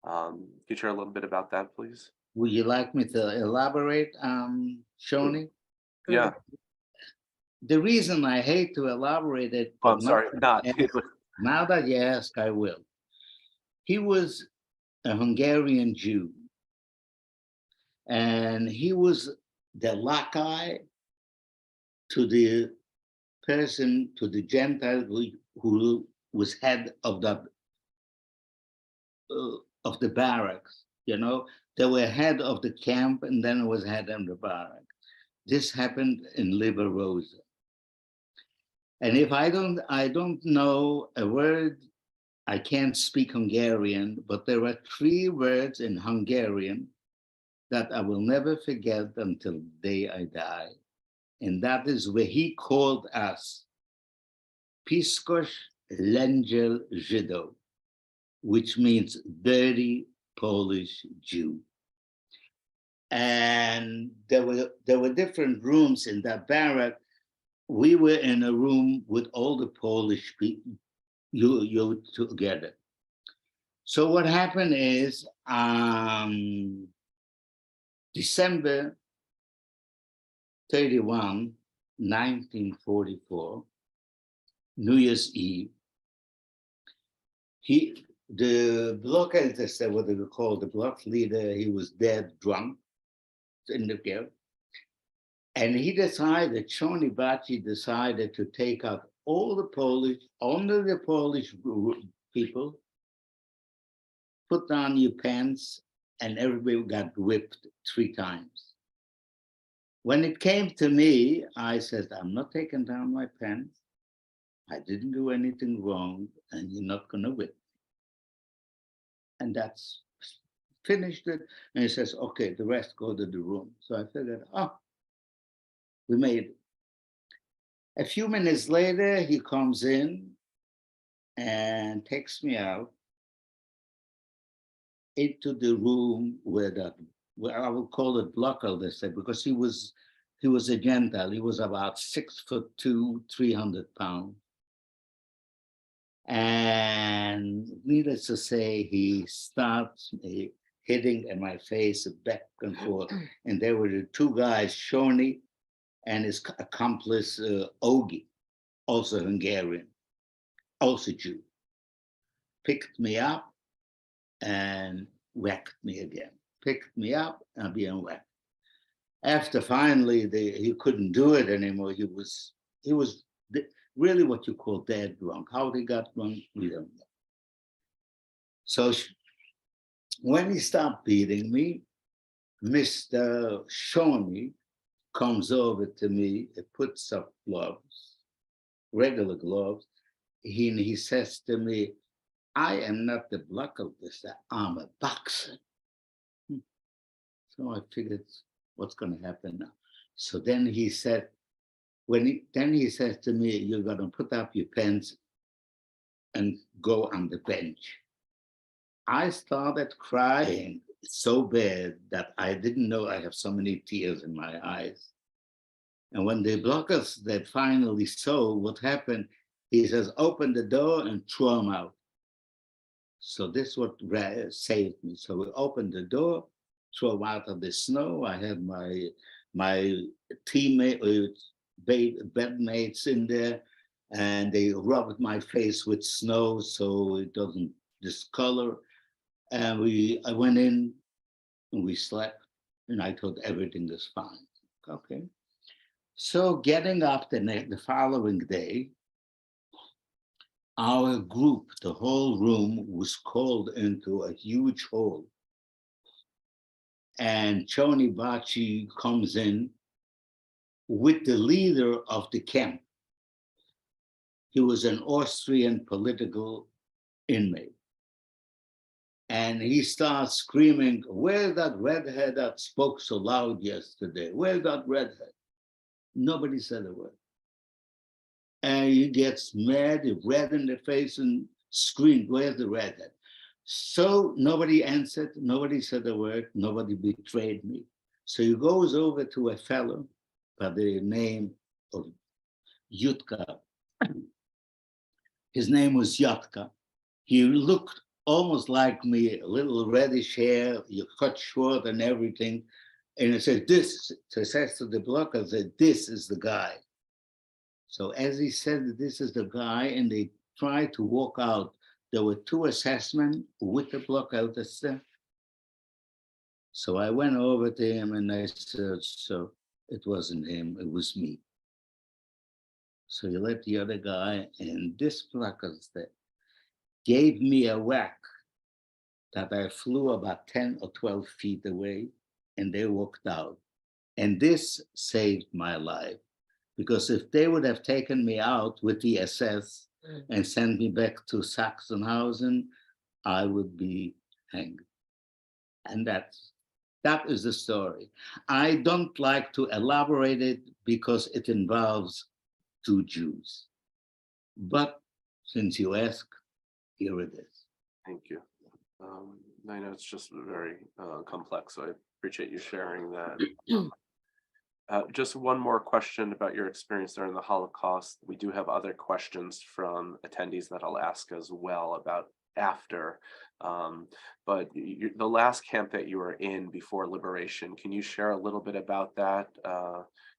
Could you share a little bit about that, please? Would you like me to elaborate, Shoni? Yeah. The reason I hate to elaborate it, Oh, I'm sorry, not. Now that you ask, I will. He was a Hungarian Jew, and he was the lackey to the person, to the Gentile who was head of the barracks. You know, they were head of the camp, and then it was head of the barrack. This happened in Liber Rosa. And if I don't know a word, I can't speak Hungarian, but there are 3 words in Hungarian that I will never forget until the day I die. And that is where he called us Piskosh Lędziel Żydów, which means dirty Polish Jew. And there were different rooms in that barrack. We were in a room with all the Polish people, you together. So what happened is, December 31, 1944, New Year's Eve, the block editor, what they call the block leader, he was dead drunk in the guild. And he decided, Shoni Baci decided to take out all the Polish, only the Polish people, put down your pants, and everybody got whipped 3 times. When it came to me, I said, I'm not taking down my pants. I didn't do anything wrong, and you're not gonna whip me. And that's finished it. And he says, okay, the rest go to the room. So I figured, oh, we made it. A few minutes later, he comes in and takes me out into the room where I would call it blocker, they said, because he was a Gentile. He was about 6'2", 300 pounds. And needless to say, he starts hitting in my face back and forth. And there were the 2 guys, Shoni and his accomplice, Ogi, also Hungarian, also Jew, picked me up and whacked me again. Picked me up and being whacked. After finally he couldn't do it anymore, he was really what you call dead drunk. How they got drunk, we don't know. So when he stopped beating me, Mr. Shoni comes over to me, and puts up gloves, regular gloves. He says to me, I am not the block of this, I'm a boxer. So I figured, what's going to happen now? So then he said, then he says to me, you're going to put up your pants and go on the bench. I started crying so bad that I didn't know I have so many tears in my eyes. And when the blockers that finally saw what happened, he says, open the door and throw him out. So this is what saved me. So we opened the door, throw him out of the snow. I had my teammate, bedmates in there, and they rubbed my face with snow so it doesn't discolor. And I went in and we slept, and I thought everything was fine. Okay. So getting up the following day, our group, the whole room, was called into a huge hall. And Shoni Baci comes in with the leader of the camp. He was an Austrian political inmate. And he starts screaming, where's that redhead that spoke so loud yesterday? Where's that redhead? Nobody said a word. And he gets mad, red in the face, and screamed, where's the redhead? So nobody answered, nobody said a word, nobody betrayed me. So he goes over to a fellow by the name of Yutka. His name was Yutka. He looked almost like me, a little reddish hair, you cut short and everything. And he said, says to the blocker, said, this is the guy. So as he said, this is the guy, and they tried to walk out, there were 2 assessmen with the block officer. So I went over to him and I said, so it wasn't him, it was me. So he let the other guy, and this block officer gave me a whack that I flew about 10 or 12 feet away, and they walked out. And this saved my life, because if they would have taken me out with the SS and sent me back to Sachsenhausen, I would be hanged. And that's That is the story. I don't like to elaborate it because it involves two Jews. But since you ask, here it is. Thank you. I know it's just very complex, so I appreciate you sharing that. Just one more question about your experience during the Holocaust. We do have other questions from attendees that I'll ask as well about after. But the last camp that you were in before liberation, can you share a little bit about that?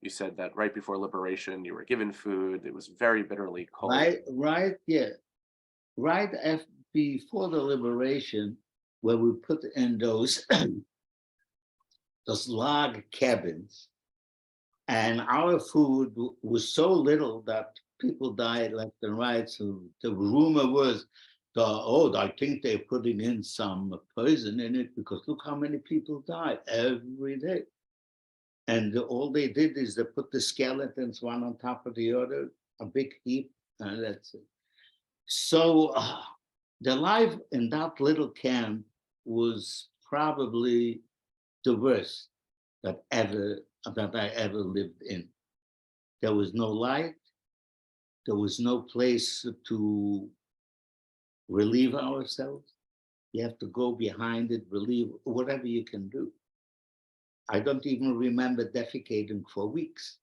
You said that right before liberation, you were given food. It was very bitterly cold. Yeah. Right after, before the liberation, where we put in those, those log cabins, and our food was so little that people died left and right. So the rumor was, I think they're putting in some poison in it because look how many people died every day. And all they did is they put the skeletons one on top of the other, a big heap, and that's it. So the life in that little camp was probably the worst that I ever lived in. There was no light. There was no place to relieve ourselves. You have to go behind it, relieve, whatever you can do. I don't even remember defecating for weeks.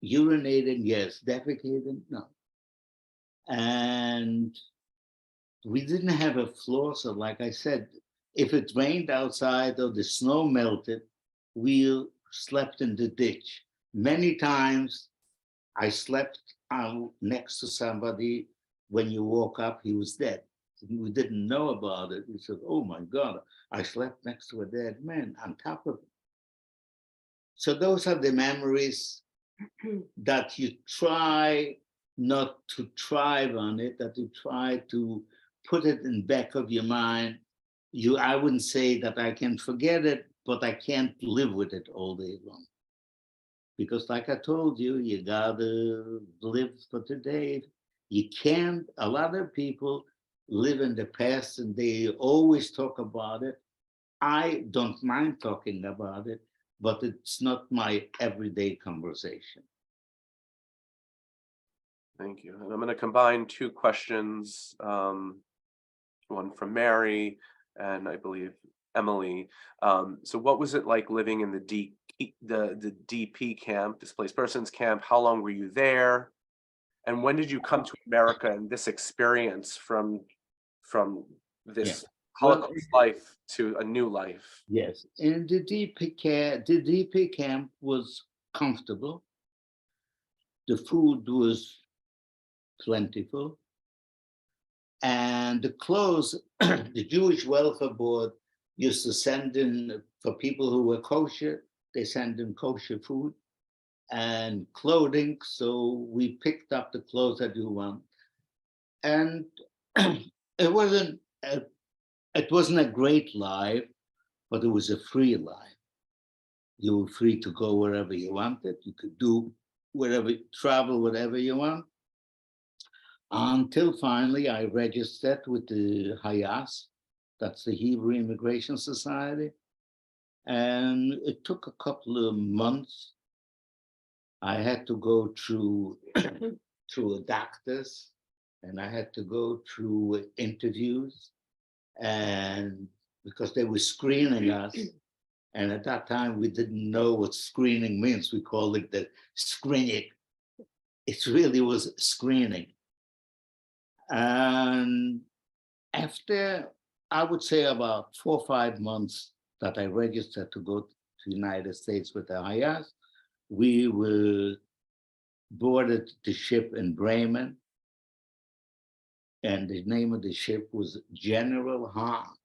Urinating, yes. Defecating, no. And we didn't have a floor, so like I said, if it rained outside or the snow melted, we slept in the ditch. Many times I slept out next to somebody. When you woke up, he was dead. We didn't know about it. We said, oh my God, I slept next to a dead man on top of it. So those are the memories that you try not to thrive on it, that you try to put it in the back of your mind. I wouldn't say that I can forget it, but I can't live with it all day long. Because like I told you, you gotta live for today. You can't, a lot of people live in the past and they always talk about it. I don't mind talking about it, but it's not my everyday conversation. Thank you. And I'm going to combine two questions, one from Mary and I believe Emily. So what was it like living in the DP camp, displaced persons camp? How long were you there? And when did you come to America and this experience from this Holocaust life to a new life? Yes, in the DP camp was comfortable. The food was plentiful. And the clothes, the Jewish Welfare Board used to send in, for people who were kosher, they send in kosher food and clothing. So we picked up the clothes that you want. And it wasn't a great life, but it was a free life. You were free to go wherever you wanted. You could do wherever, travel wherever you want. Until finally I registered with the Hayas, that's the Hebrew Immigration Society. And it took a couple of months. I had to go through a doctors, and I had to go through interviews, and because they were screening us. And at that time, we didn't know what screening means. We called it the screening. It really was screening. And after, I would say about 4 or 5 months that I registered to go to the United States with the Hayas, we were boarded the ship in Bremen. And the name of the ship was General Hahn,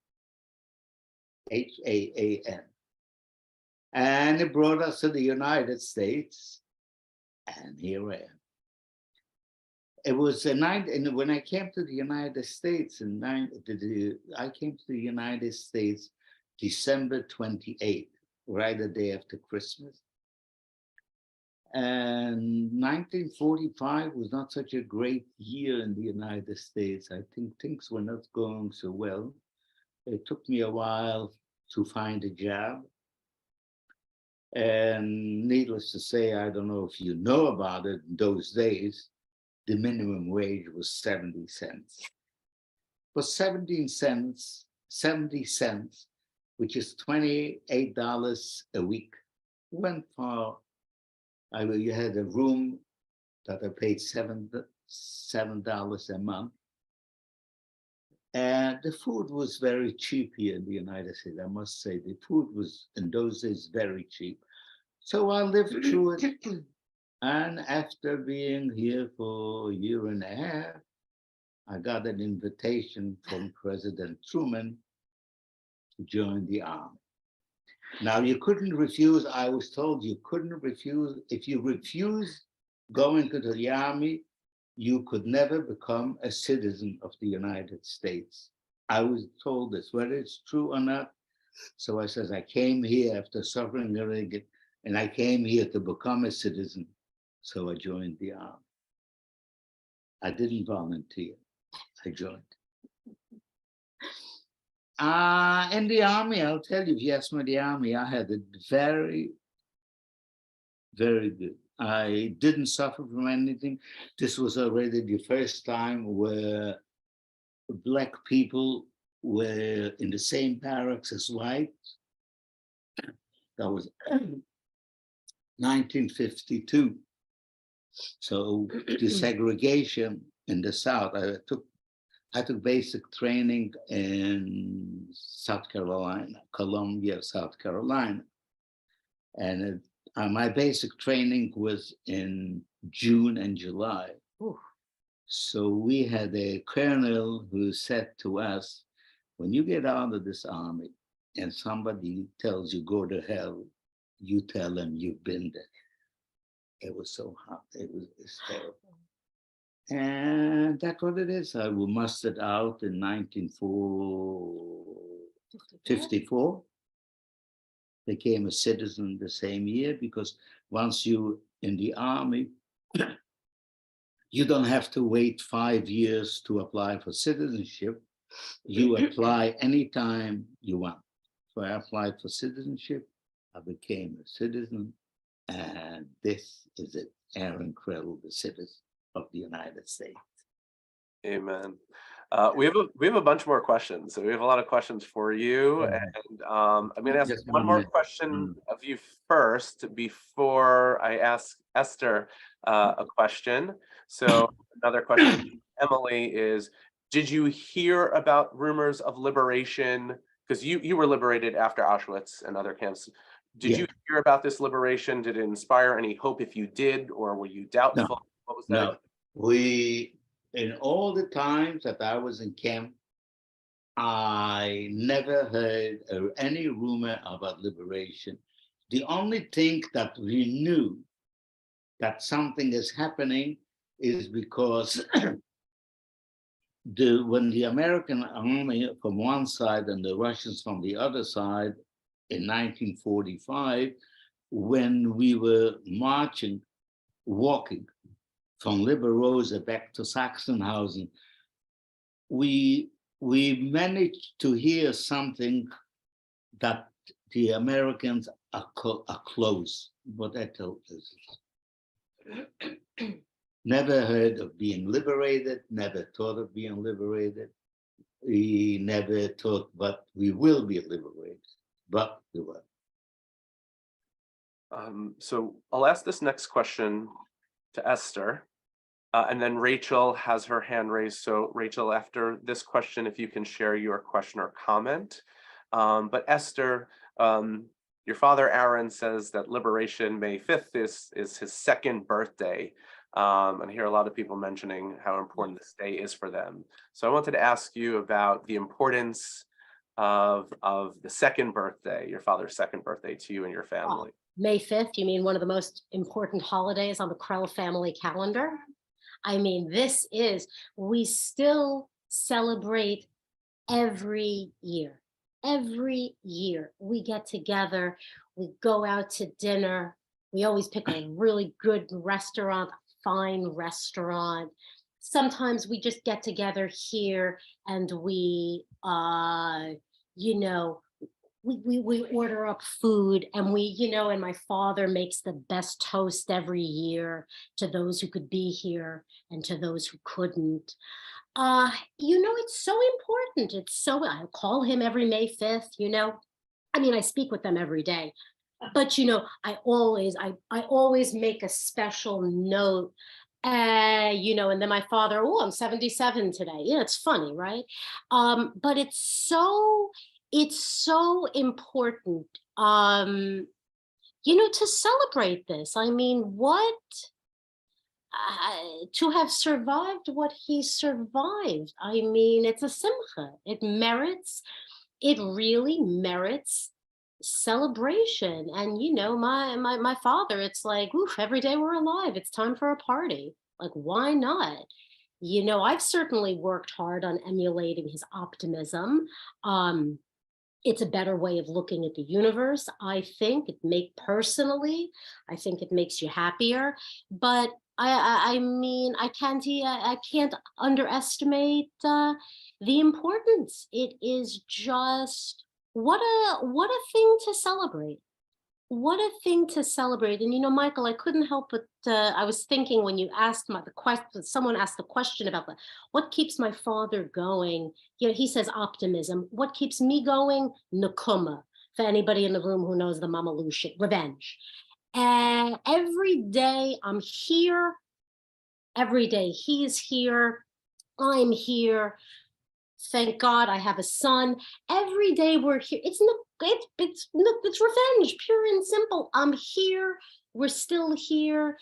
H-A-A-N. And it brought us to the United States, and here I am. It was when I came to the United States, I came to the United States December 28th, right the day after Christmas. And 1945 was not such a great year in the United States. I think things were not going so well. It took me a while to find a job. And needless to say, I don't know if you know about it, in those days, the minimum wage was 70 cents. For 17 cents, 70 cents, which is $28 a week, went for, you had a room that I paid $7 a month. And the food was very cheap here in the United States. I must say, the food was in those days very cheap. So I lived through it. And after being here for a year and a half, I got an invitation from President Truman to join the army. Now, you couldn't refuse. I was told you couldn't refuse. If you refused going to the army, you could never become a citizen of the United States. I was told this, whether it's true or not. So I says, I came here after suffering everything, and I came here to become a citizen. So I joined the army. I didn't volunteer, I joined. In the army, I'll tell you, if you ask me the army, I had it very, very good. I didn't suffer from anything. This was already the first time where Black people were in the same barracks as whites. That was 1952. So the segregation in the South, I took basic training in South Carolina, Columbia, South Carolina. And my basic training was in June and July. Ooh. So we had a colonel who said to us, when you get out of this army and somebody tells you go to hell, you tell them you've been there. It was so hot, it's terrible. And that's what it is. I was mustered out in 1954. Became a citizen the same year, because once you in the army, you don't have to wait 5 years to apply for citizenship. You apply anytime you want. So I applied for citizenship. I became a citizen. And this is it, Aron Krell, the citizen of the United States. Amen. We have a bunch more questions. So we have a lot of questions for you. And I'm going to ask Just one one more minute. question of you first before I ask Esther a question. So another question from Emily is, did you hear about rumors of liberation? Because you were liberated after Auschwitz and other camps. Did you hear about this liberation? Did it inspire any hope if you did, or were you doubtful? No. What was that? No, in all the times that I was in camp, I never heard any rumor about liberation. The only thing that we knew that something is happening is because when the American army from one side and the Russians from the other side in 1945, when we were marching, walking from Liberosa back to Sachsenhausen, we managed to hear something that the Americans are close. What that told us. Never heard of being liberated, never thought of being liberated. We never thought, but we will be liberated, but we were. So I'll ask this next question to Esther, and then Rachel has her hand raised. So Rachel, after this question, if you can share your question or comment. But Esther, your father Aron says that Liberation May 5th is his second birthday. And I hear a lot of people mentioning how important this day is for them. So I wanted to ask you about the importance of the second birthday, your father's second birthday, to you and your family. May 5th, you mean one of the most important holidays on the Krell family calendar? I mean, we still celebrate every year. Every year we get together, we go out to dinner. We always pick a really good restaurant, a fine restaurant. Sometimes we just get together here and we, we order up food, and and my father makes the best toast every year to those who could be here and to those who couldn't. It's so important. I call him every May 5th, I mean, I speak with them every day, but I always make a special note. And then my father, oh, I'm 77 today. Yeah, it's funny, right? But it's so important, to celebrate this. I mean, to have survived what he survived. I mean, it's a simcha. It really merits celebration. And my father, it's like, oof, every day we're alive, it's time for a party. Like, why not? I've certainly worked hard on emulating his optimism. It's a better way of looking at the universe. I think I think it makes you happier. But I mean, I can't underestimate the importance. It is just what a thing to celebrate. What a thing to celebrate. And Michael, I couldn't help but I was thinking when you asked someone asked the question about what keeps my father going. He says optimism. What keeps me going? Nakuma. For anybody in the room who knows the Mama Lou shit, revenge. And every day I'm here. Every day he's here. I'm here. Thank God I have a son. Every day we're here. It's revenge, pure and simple. I'm here. We're still here.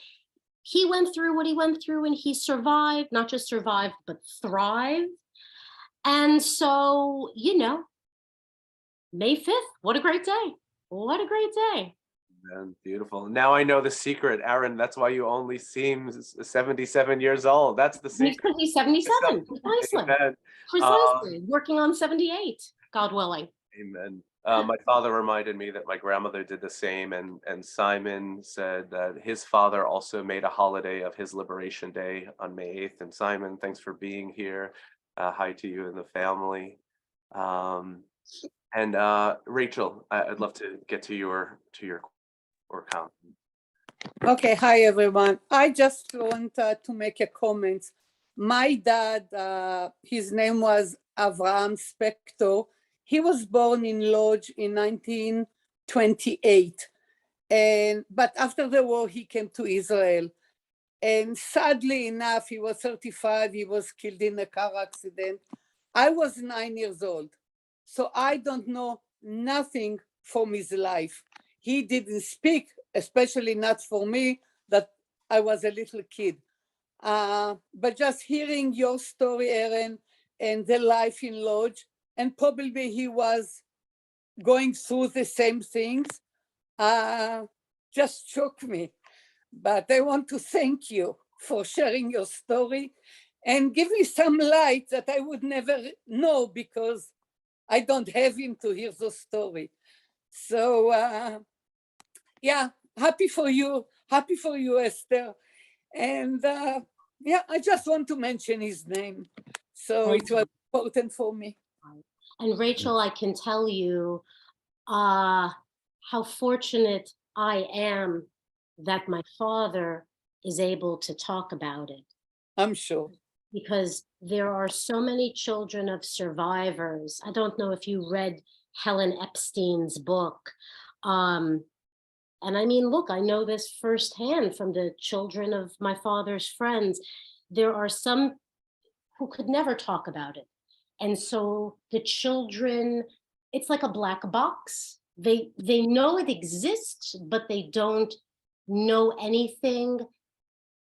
He went through what he went through, and he survived, not just survived, but thrived. And so, May 5th, what a great day. What a great day. Man, beautiful. Now I know the secret, Aron. That's why you only seem 77 years old. That's the secret. Because he's 77, precisely. Amen. Precisely. Working on 78, God willing. Amen. My father reminded me that my grandmother did the same, and Simon said that his father also made a holiday of his Liberation Day on May 8th. And Simon, thanks for being here. Hi to you and the family. And Rachel, I'd love to get to your comment. Okay, hi everyone. I just want to make a comment. My dad, his name was Avraham Spector. He was born in Lodz in 1928. But after the war, he came to Israel. And sadly enough, he was 35. He was killed in a car accident. I was 9 years old. So I don't know nothing from his life. He didn't speak, especially not for me, that I was a little kid. But just hearing your story, Aron, and the life in Lodz, and probably he was going through the same things, just shook me. But I want to thank you for sharing your story and give me some light that I would never know because I don't have him to hear the story. So yeah, happy for you, Esther. And yeah, I just want to mention his name. So it was important for me. And Rachel, I can tell you how fortunate I am that my father is able to talk about it. I'm sure. Because there are so many children of survivors. I don't know if you read Helen Epstein's book. And I mean, look, I know this firsthand from the children of my father's friends. There are some who could never talk about it. And so the children, it's like a black box. They know it exists, but they don't know anything.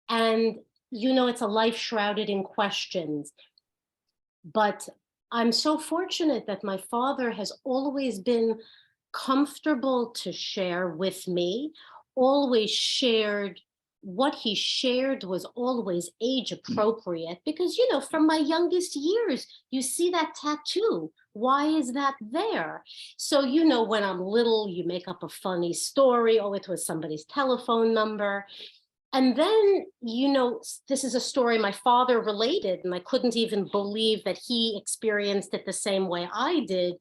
And it's a life shrouded in questions. But I'm so fortunate that my father has always been comfortable to share with me, always shared. What he shared was always age appropriate because, from my youngest years, you see that tattoo. Why is that there? So, when I'm little, you make up a funny story. Oh, it was somebody's telephone number. And then, this is a story my father related, and I couldn't even believe that he experienced it the same way I did.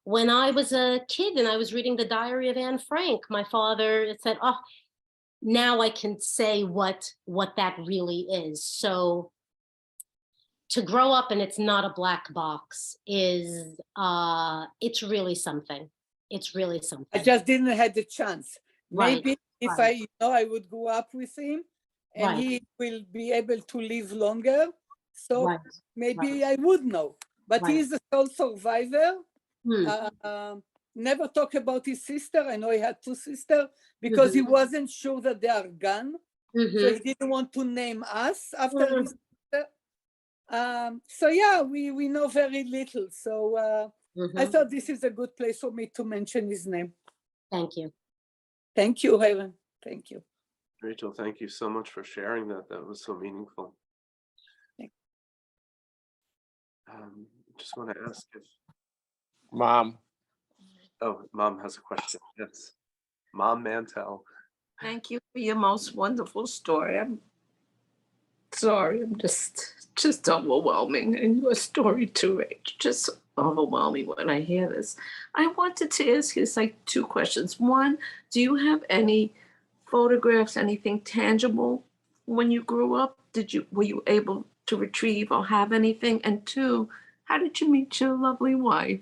when I was a kid and I was reading the Diary of Anne Frank, my father said, "Oh, now I can say what that really is." So to grow up and it's not a black box is it's really something. It's really I something. just didn't have the chance. Right, Maybe if right. I would grow up with him and Right. he will be able to live longer. So Right. maybe I would know. But Right. he's the sole survivor. Hmm. Never talk about his sister. I know he had two sisters because he Mhm. wasn't sure that they are gone. So Mhm. he didn't want to name us after Mm. his sister. So yeah, we know very little. So I Mhm. thought this is a good place for me to mention his name. Thank you. Thank you, Aron. Thank you. Rachel, thank you so much for sharing that. That was so meaningful. Thank Just want to ask if, Mom, oh, Mom has a question. Yes. Mom Mantel. Thank you for your most wonderful story. I'm sorry, I'm just overwhelming. And your story too, Rach. Just overwhelming when I hear this. I wanted to ask you like two questions. One, do you have any photographs, anything tangible when you grew up? Were you able to retrieve or have anything? And two, how did you meet your lovely wife?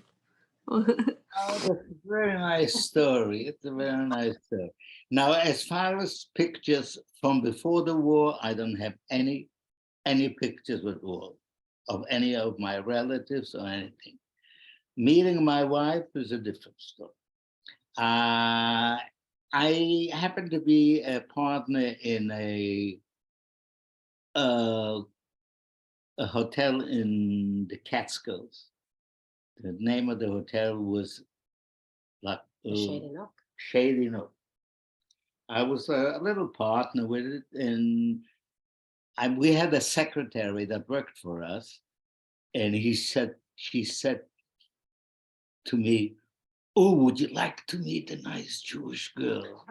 Oh, that's a very nice story. It's a very nice story. Now, as far as pictures from before the war, I don't have any pictures at all of any of my relatives or anything. Meeting my wife is a different story. I happened to be a partner in a hotel in the Catskills. The name of the hotel was like Shady Nook. Shady Nook. I was a little partner with it, and we had a secretary that worked for us, and she said to me, "Oh, would you like to meet a nice Jewish girl?"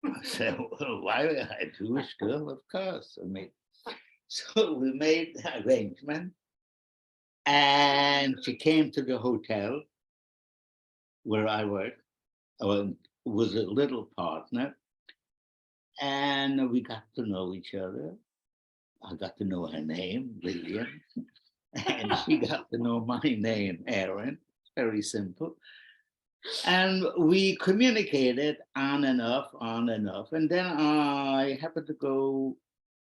I said, "Well, why a Jewish girl? Of course." I mean, so we made the arrangement, and she came to the hotel where I worked. I was a little partner, and we got to know each other. I got to know her name, Lillian, and she got to know my name, Aron. Very simple. And we communicated on and off. And then I happened to go,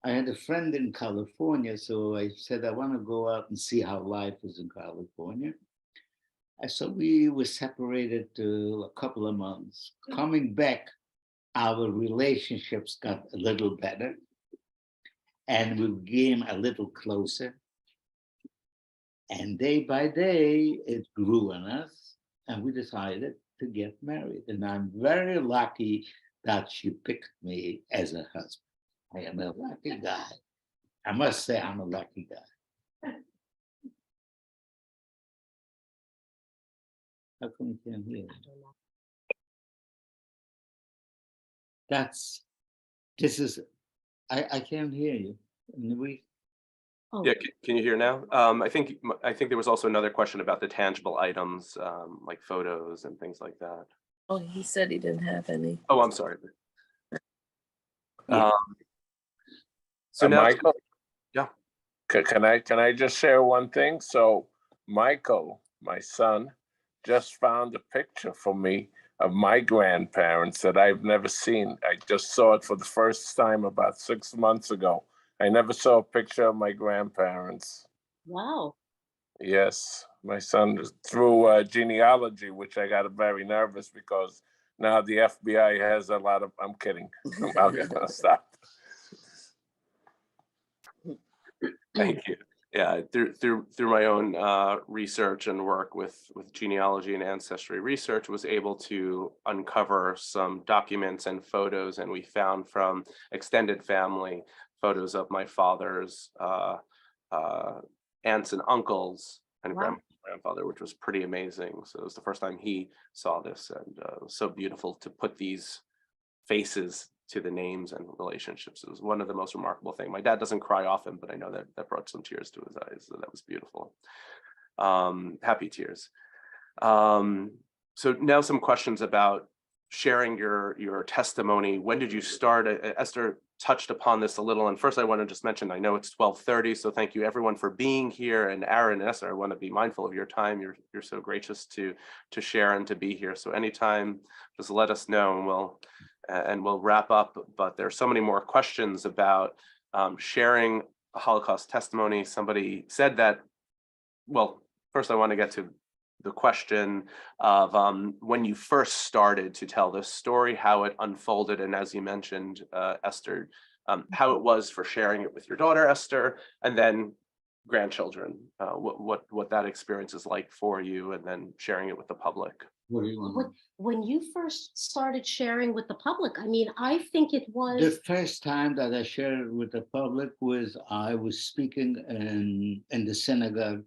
I had a friend in California, so I said, I want to go out and see how life is in California. And so we were separated a couple of months. Coming back, our relationships got a little better, and we became a little closer. And day by day, it grew on us, and we decided to get married. And I'm very lucky that she picked me as a husband. I am a lucky guy. I must say, I'm a lucky guy. How come you can't hear? I can't hear you. Oh, Yeah, can you hear now? I think there was also another question about the tangible items, like photos and things like that. Oh, he said he didn't have any. Oh, I'm sorry. Yeah. So now, Michael, yeah. can I just share one thing? So Michael, my son, just found a picture for me of my grandparents that I've never seen. I just saw it for the first time about 6 months ago. I never saw a picture of my grandparents. wow. Yes, my son through genealogy, which I got very nervous because now the FBI has a lot of. I'm kidding. I'm gonna stop. Thank you. Yeah, through my own research and work with genealogy and ancestry research, was able to uncover some documents and photos, and we found from extended family photos of my father's aunts and uncles and Wow. grandfather, which was pretty amazing. So it was the first time he saw this, and it was so beautiful to put these faces to the names and relationships. It was one of the most remarkable things. My dad doesn't cry often, but I know that brought some tears to his eyes. So that was beautiful. Happy tears. So now some questions about sharing your testimony. When did you start? Esther touched upon this a little. And first I want to just mention, I know it's 12:30, so thank you everyone for being here. And Aron and Esther, I want to be mindful of your time. You're so gracious to share and to be here. So anytime, just let us know and we'll wrap up. But there's so many more questions about sharing a Holocaust testimony. Somebody said that, well, first I want to get to the question of when you first started to tell this story, how it unfolded, and as you mentioned, Esther, how it was for sharing it with your daughter, Esther, and then grandchildren, what that experience is like for you, and then sharing it with the public. What do you want? When you first started sharing with the public, I mean, I think it was The first time that I shared it with the public was I was speaking in the synagogue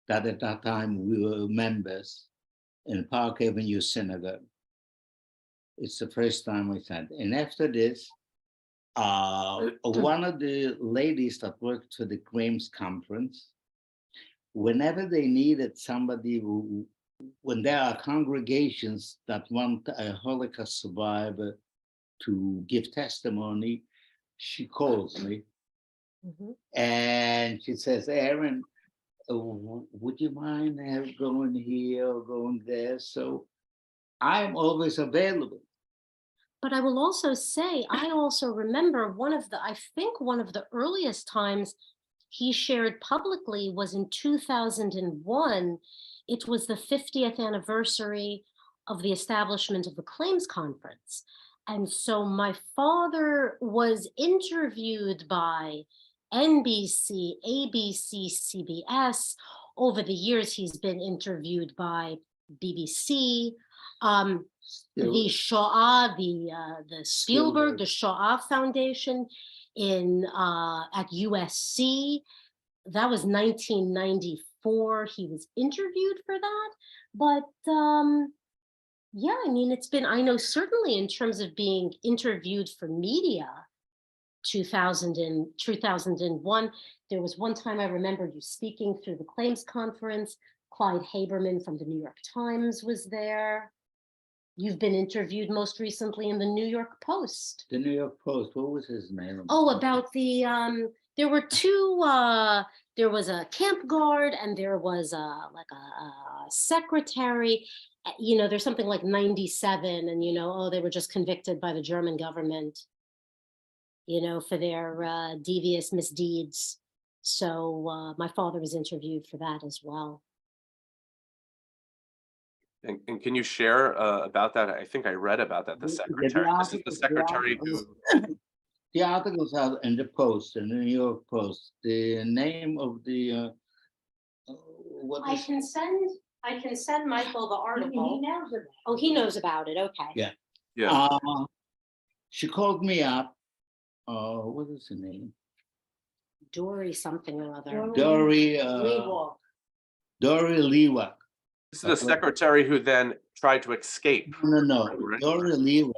that at that time we were members in Park Avenue Synagogue. It's the first time we said. And after this, one of the ladies that worked for the Claims Conference, whenever they needed somebody who, when there are congregations that want a Holocaust survivor to give testimony, she calls me and she says, Aron, would you mind going here or going there? So I'm always available. But I will also say, I also remember I think one of the earliest times he shared publicly was in 2001. It was the 50th anniversary of the establishment of the Claims Conference. And so my father was interviewed by NBC, ABC, CBS. Over the years, he's been interviewed by BBC, the Shoah, the Spielberg, the Shoah Foundation at USC. That was 1994. He was interviewed for that. But yeah, I mean, I know certainly in terms of being interviewed for media, 2001, there was one time I remember you speaking through the Claims Conference. Clyde Haberman from the New York Times was there. You've been interviewed most recently in the New York Post. The New York Post, what was his name? Oh, about the, there were two, there was a camp guard and there was like a secretary. You know, there's something like 97 and, you know, oh, they were just convicted by the German government, you know, for their devious misdeeds. So my father was interviewed for that as well. And can you share about that? I think I read about that, the secretary. This is the secretary who... The articles are in the Post, in the New York Post. The name of the... I can send Michael the article. He knows about it. Okay. Yeah. Yeah. She called me up. What is her name? Dory something or other. Dory Lewak. This is the secretary who then tried to escape. No. Right? Dory Lewak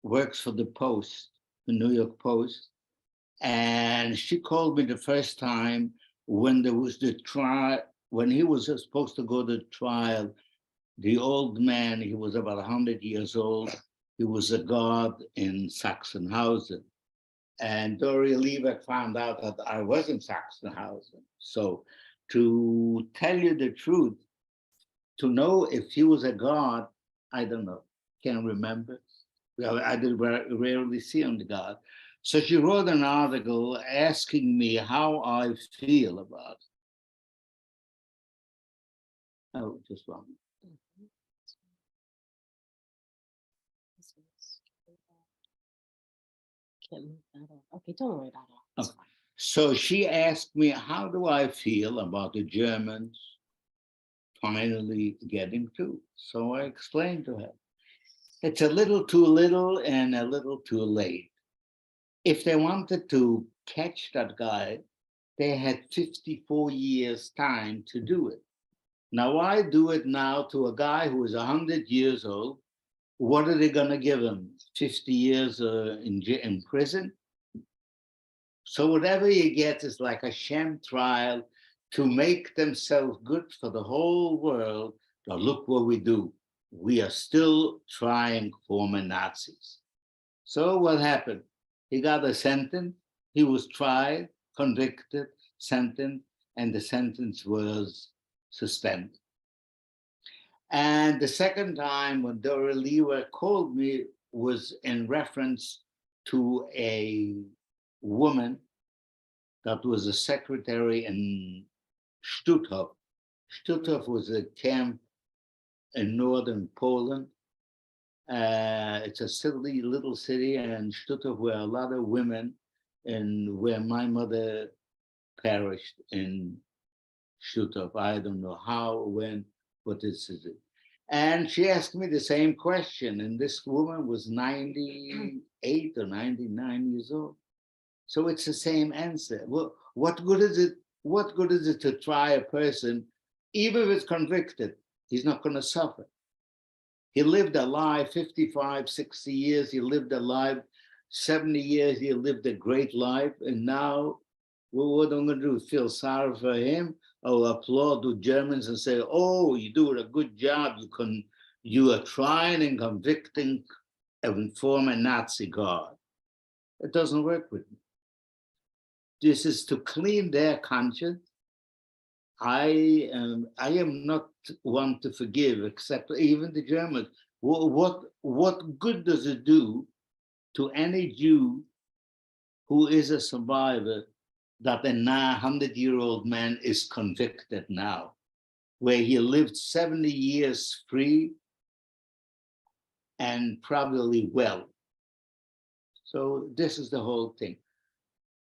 works for the Post, the New York Post. And she called me the first time when there was the trial, when he was supposed to go to trial. The old man, he was about 100 years old. He was a guard in Sachsenhausen. And Dory Lewak found out that I was in Sachsenhausen. So to tell you the truth, to know if he was a guard, I don't know, can't remember. I did rarely see him, the guard. So she wrote an article asking me how I feel about it. Oh, just one. Okay, don't worry about it. Okay. So she asked me, how do I feel about the Germans finally getting through? So I explained to her, it's a little too little and a little too late. If they wanted to catch that guy, they had 54 years time to do it. Now, why do it now to a guy who is 100 years old? What are they going to give him? 50 years in prison? So whatever you get is like a sham trial to make themselves good for the whole world But look what we do. We are still trying former Nazis. So what happened? He got a sentence. He was tried, convicted, sentenced, and the sentence was suspended. And the second time when Dora Lewer called me was in reference to a woman that was a secretary in Stutthof. Stutthof was a camp in northern Poland. It's a silly little city, and Stutthof were a lot of women, and where my mother perished in Stutthof. I don't know how, when, but this is it. And she asked me the same question, and this woman was 98 or 99 years old. So it's the same answer. Well, what good is it? What good is it to try a person, even if it's convicted? He's not going to suffer. He lived a life, 55, 60 years. He lived a life, 70 years. He lived a great life. And now, well, what am I going to do? Feel sorry for him? Or applaud the Germans and say, oh, you do a good job. You are trying and convicting a former Nazi guard. It doesn't work with me. This is to clean their conscience. I am not one to forgive, except even the Germans. What good does it do to any Jew who is a survivor that a 100-year-old man is convicted now, where he lived 70 years free and probably well? So this is the whole thing.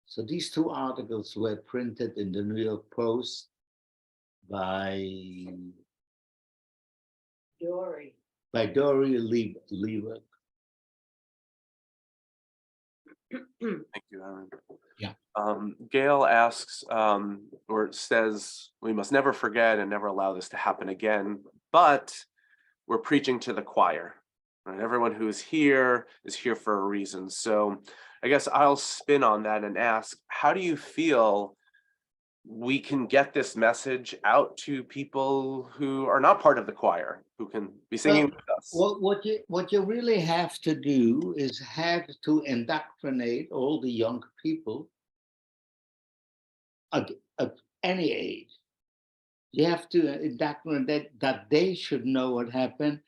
So these two articles were printed in the New York Post by Dory Lever. Thank you, Aron. Yeah. Gail asks, or says, we must never forget and never allow this to happen again, but we're preaching to the choir. Right? Everyone who is here for a reason. So I guess I'll spin on that and ask, how do you feel we can get this message out to people who are not part of the choir, who can be singing with us? Well, what you really have to do is have to indoctrinate all the young people at any age. You have to indoctrinate that they should know what happened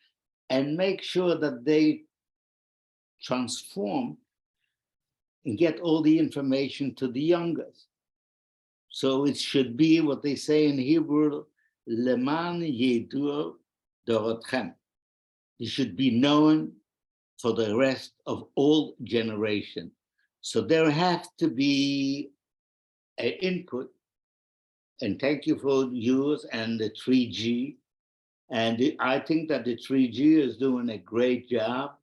and make sure that they transform and get all the information to the youngest. So it should be what they say in Hebrew, Leman Yedur Dorotchem. It should be known for the rest of all generations. So there has to be an input, and thank you for yours and the 3G. And I think that the 3G is doing a great job,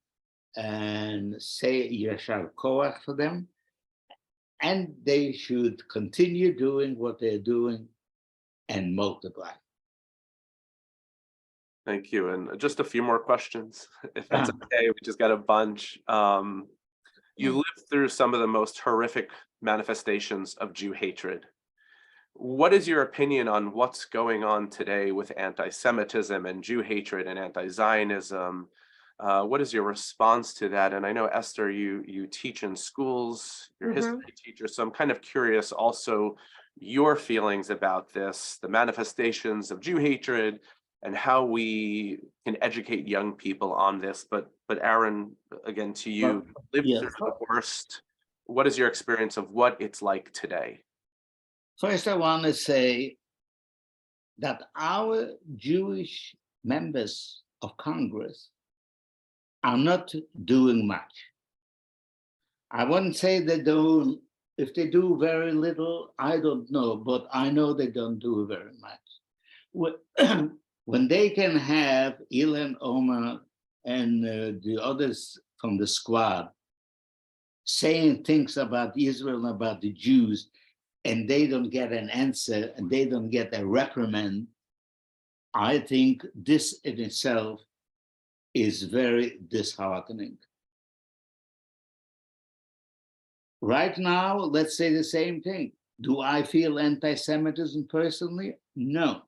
and say Yashar Koach for them. And they should continue doing what they're doing and multiply. Thank you. And just a few more questions, if that's okay. We just got a bunch. You lived through some of the most horrific manifestations of Jew hatred. What is your opinion on what's going on today with anti-Semitism and Jew hatred and anti-Zionism? What is your response to that? And I know, Esther, you teach in schools, you're a history teacher, so I'm kind of curious also your feelings about this, the manifestations of Jew hatred, and how we can educate young people on this. But Aron, again, to you, lived through the worst. What is your experience of what it's like today? First, I want to say that our Jewish members of Congress are not doing much. I wouldn't say they do. If they do very little, I don't know, but I know they don't do very much. When they can have Ilan Omar and the others from the squad saying things about Israel and about the Jews, and they don't get an answer and they don't get a reprimand, I think this in itself is very disheartening. Right now, let's say the same thing. Do I feel anti-Semitism personally? No.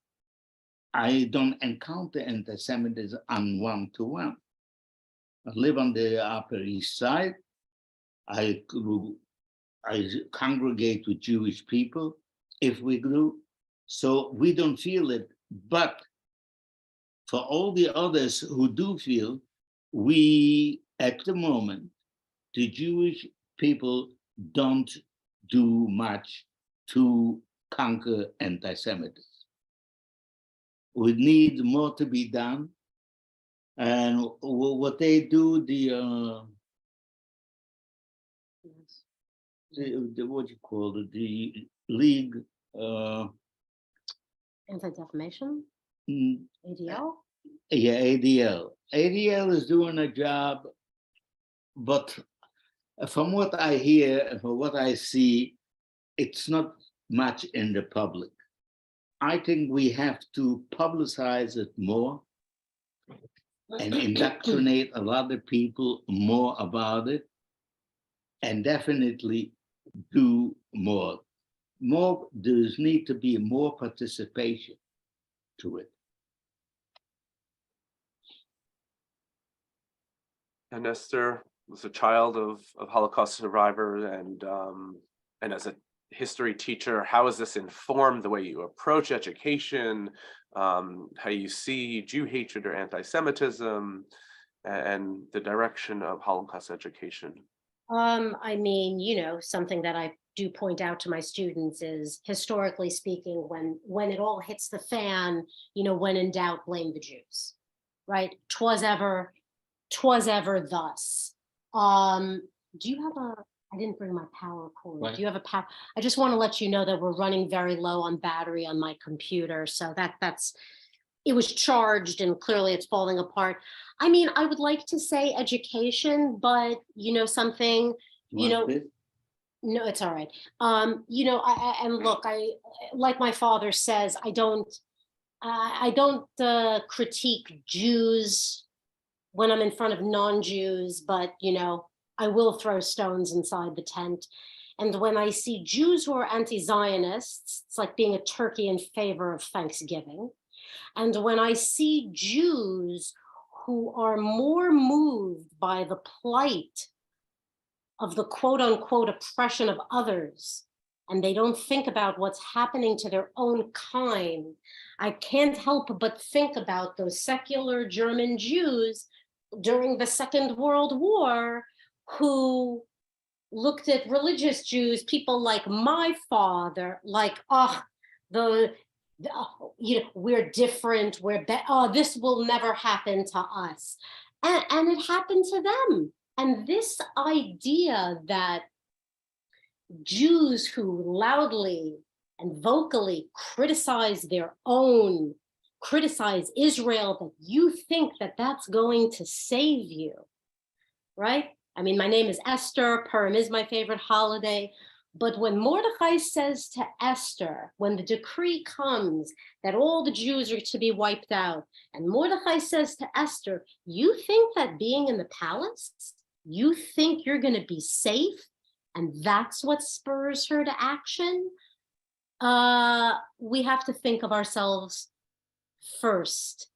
I don't encounter anti-Semitism on one-to-one. I live on the Upper East Side. I congregate with Jewish people, if we do, so we don't feel it. But for all the others who do feel, we, at the moment, the Jewish people don't do much to conquer anti-Semitism. We need more to be done. And what they do, the what you call it, the league, Anti-defamation, mm, ADL. yeah, ADL. ADL is doing a job, but from what I hear and from what I see, it's not much in the public. I think we have to publicize it more and indoctrinate a lot of people more about it, and definitely do more. There's need to be more participation to it. And Esther was a child of Holocaust survivor, and as a history teacher, how has this informed the way you approach education, how you see Jew hatred or anti-Semitism, and the direction of Holocaust education? I mean, you know, something that I do point out to my students is, historically speaking, when it all hits the fan, you know, when in doubt, blame the Jews, right? 'Twas ever thus. Do you have I didn't bring my power cord. What? Do you have a power? I just want to let you know that we're running very low on battery on my computer. So it was charged and clearly it's falling apart. I mean, I would like to say education, but you know, something, you know, no, it's all right. You know, and look, like my father says, I don't critique Jews when I'm in front of non-Jews, but you know, I will throw stones inside the tent. And when I see Jews who are anti-Zionists, it's like being a turkey in favor of Thanksgiving. And when I see Jews who are more moved by the plight of the quote unquote oppression of others, and they don't think about what's happening to their own kind, I can't help but think about those secular German Jews during the Second World War who looked at religious Jews, people like my father, like, you know, we're different, this will never happen to us. And it happened to them. And this idea that Jews who loudly and vocally criticize Israel, that you think that that's going to save you, right? I mean, my name is Esther, Purim is my favorite holiday, but when Mordechai says to Esther, when the decree comes that all the Jews are to be wiped out, and Mordechai says to Esther, you think that being in the palace, you think you're going to be safe, and that's what spurs her to action? We have to think of ourselves first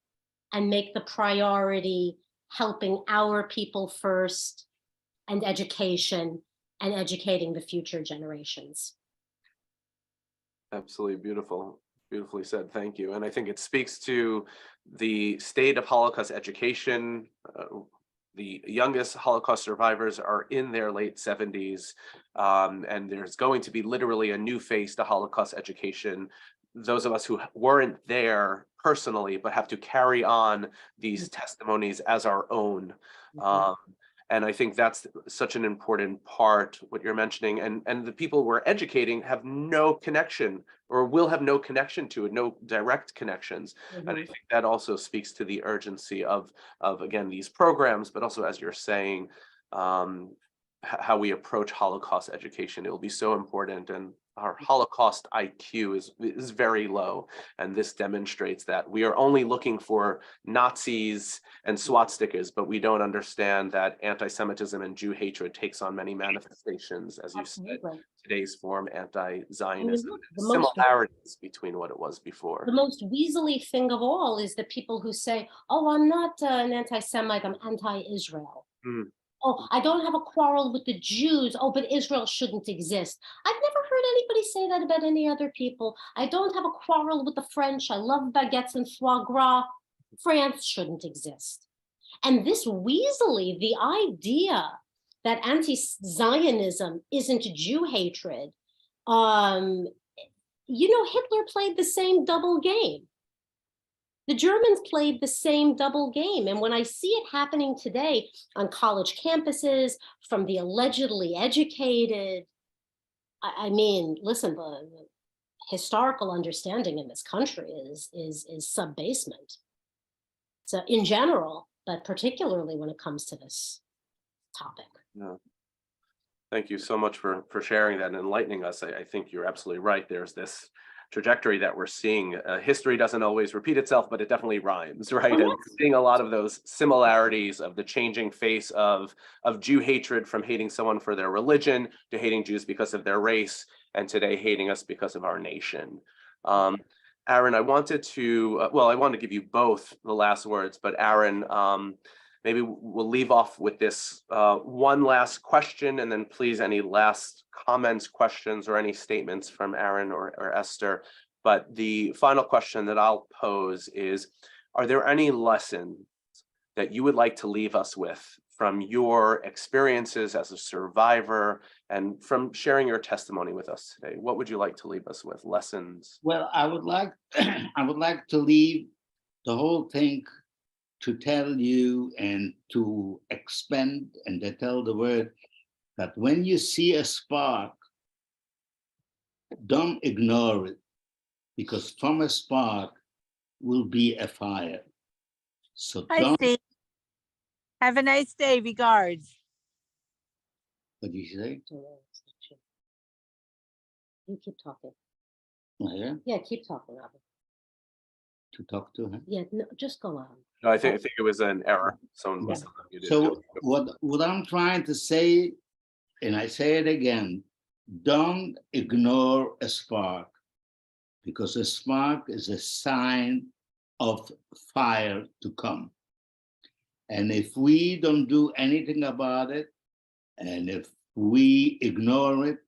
and make the priority helping our people first, and education, and educating the future generations. Absolutely beautiful. Beautifully said. Thank you. And I think it speaks to the state of Holocaust education. The youngest Holocaust survivors are in their late 70s, and there's going to be literally a new face to Holocaust education. Those of us who weren't there personally, but have to carry on these testimonies as our own. And I think that's such an important part, what you're mentioning. And the people we're educating have no connection, or will have no connection to it, no direct connections. And I think that also speaks to the urgency of again, these programs, but also, as you're saying, how we approach Holocaust education. It will be so important, and our Holocaust IQ is very low, and this demonstrates that. We are only looking for Nazis and swastikas, but we don't understand that anti-Semitism and Jew hatred takes on many manifestations, as you said, Absolutely. today's form, anti-Zionism, look, the most- similarities between what it was before. The most weaselly thing of all is the people who say, oh, I'm not an anti-Semite, I'm anti-Israel. Hmm. Oh, I don't have a quarrel with the Jews. Oh, but Israel shouldn't exist. I've never heard anybody say that about any other people. I don't have a quarrel with the French. I love baguettes and foie gras. France shouldn't exist. And this weaselly, the idea that anti-Zionism isn't Jew hatred, Hitler played the same double game. The Germans played the same double game. And when I see it happening today on college campuses from the allegedly educated, I mean, listen, the historical understanding in this country is sub-basement. So in general, but particularly when it comes to this topic. Yeah. Thank you so much for sharing that and enlightening us. I think you're absolutely right. There's this trajectory that we're seeing. History doesn't always repeat itself, but it definitely rhymes, right? And we're seeing a lot of those similarities of the changing face of Jew hatred, from hating someone for their religion to hating Jews because of their race, and today hating us because of our nation. Aron, I wanted to give you both the last words, but Aron, maybe we'll leave off with this one last question, and then please any last comments, questions, or any statements from Aron or Esther. But the final question that I'll pose is, are there any lessons that you would like to leave us with from your experiences as a survivor and from sharing your testimony with us today? What would you like to leave us with? Lessons? Well, I would like to leave the whole thing to tell you and to expand and to tell the world that when you see a spark, don't ignore it, because from a spark will be a fire. So Hi, don't. Steve. Have a nice day. Regards. What did you say? You keep talking. Oh, yeah, Yeah, keep talking, Robert. to talk to her. Yeah, no, just go on. No, I think it was an error. Someone must have muted. So what I'm trying to say, and I say it again, don't ignore a spark, because a spark is a sign of fire to come. And if we don't do anything about it, and if we ignore it,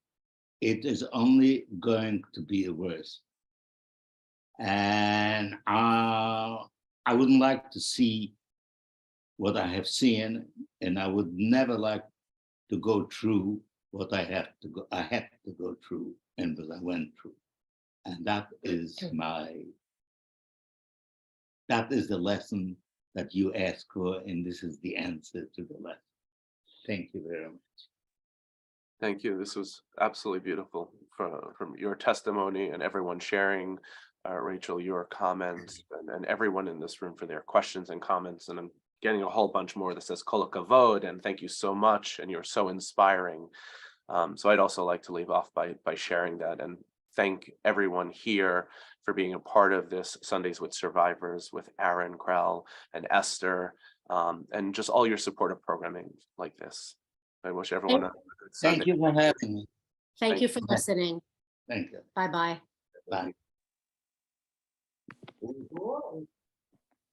it is only going to be worse. And I wouldn't like to see what I have seen, and I would never like to go through what I had to go through, and what I went through. And that is the lesson that you ask for, and this is the answer to the lesson. Thank you very much. Thank you. This was absolutely beautiful from your testimony and everyone sharing. Rachel, your comments, and everyone in this room for their questions and comments. And I'm getting a whole bunch more that says kol hakavod, and thank you so much, and you're so inspiring. So I'd also like to leave off by sharing that and thank everyone here for being a part of this Sundays with Survivors with Aron Krell and Esther, and just all your supportive programming like this. I wish everyone a good Sunday. Thank you for having me. Thank you for listening. Thank you. Bye-bye. Bye.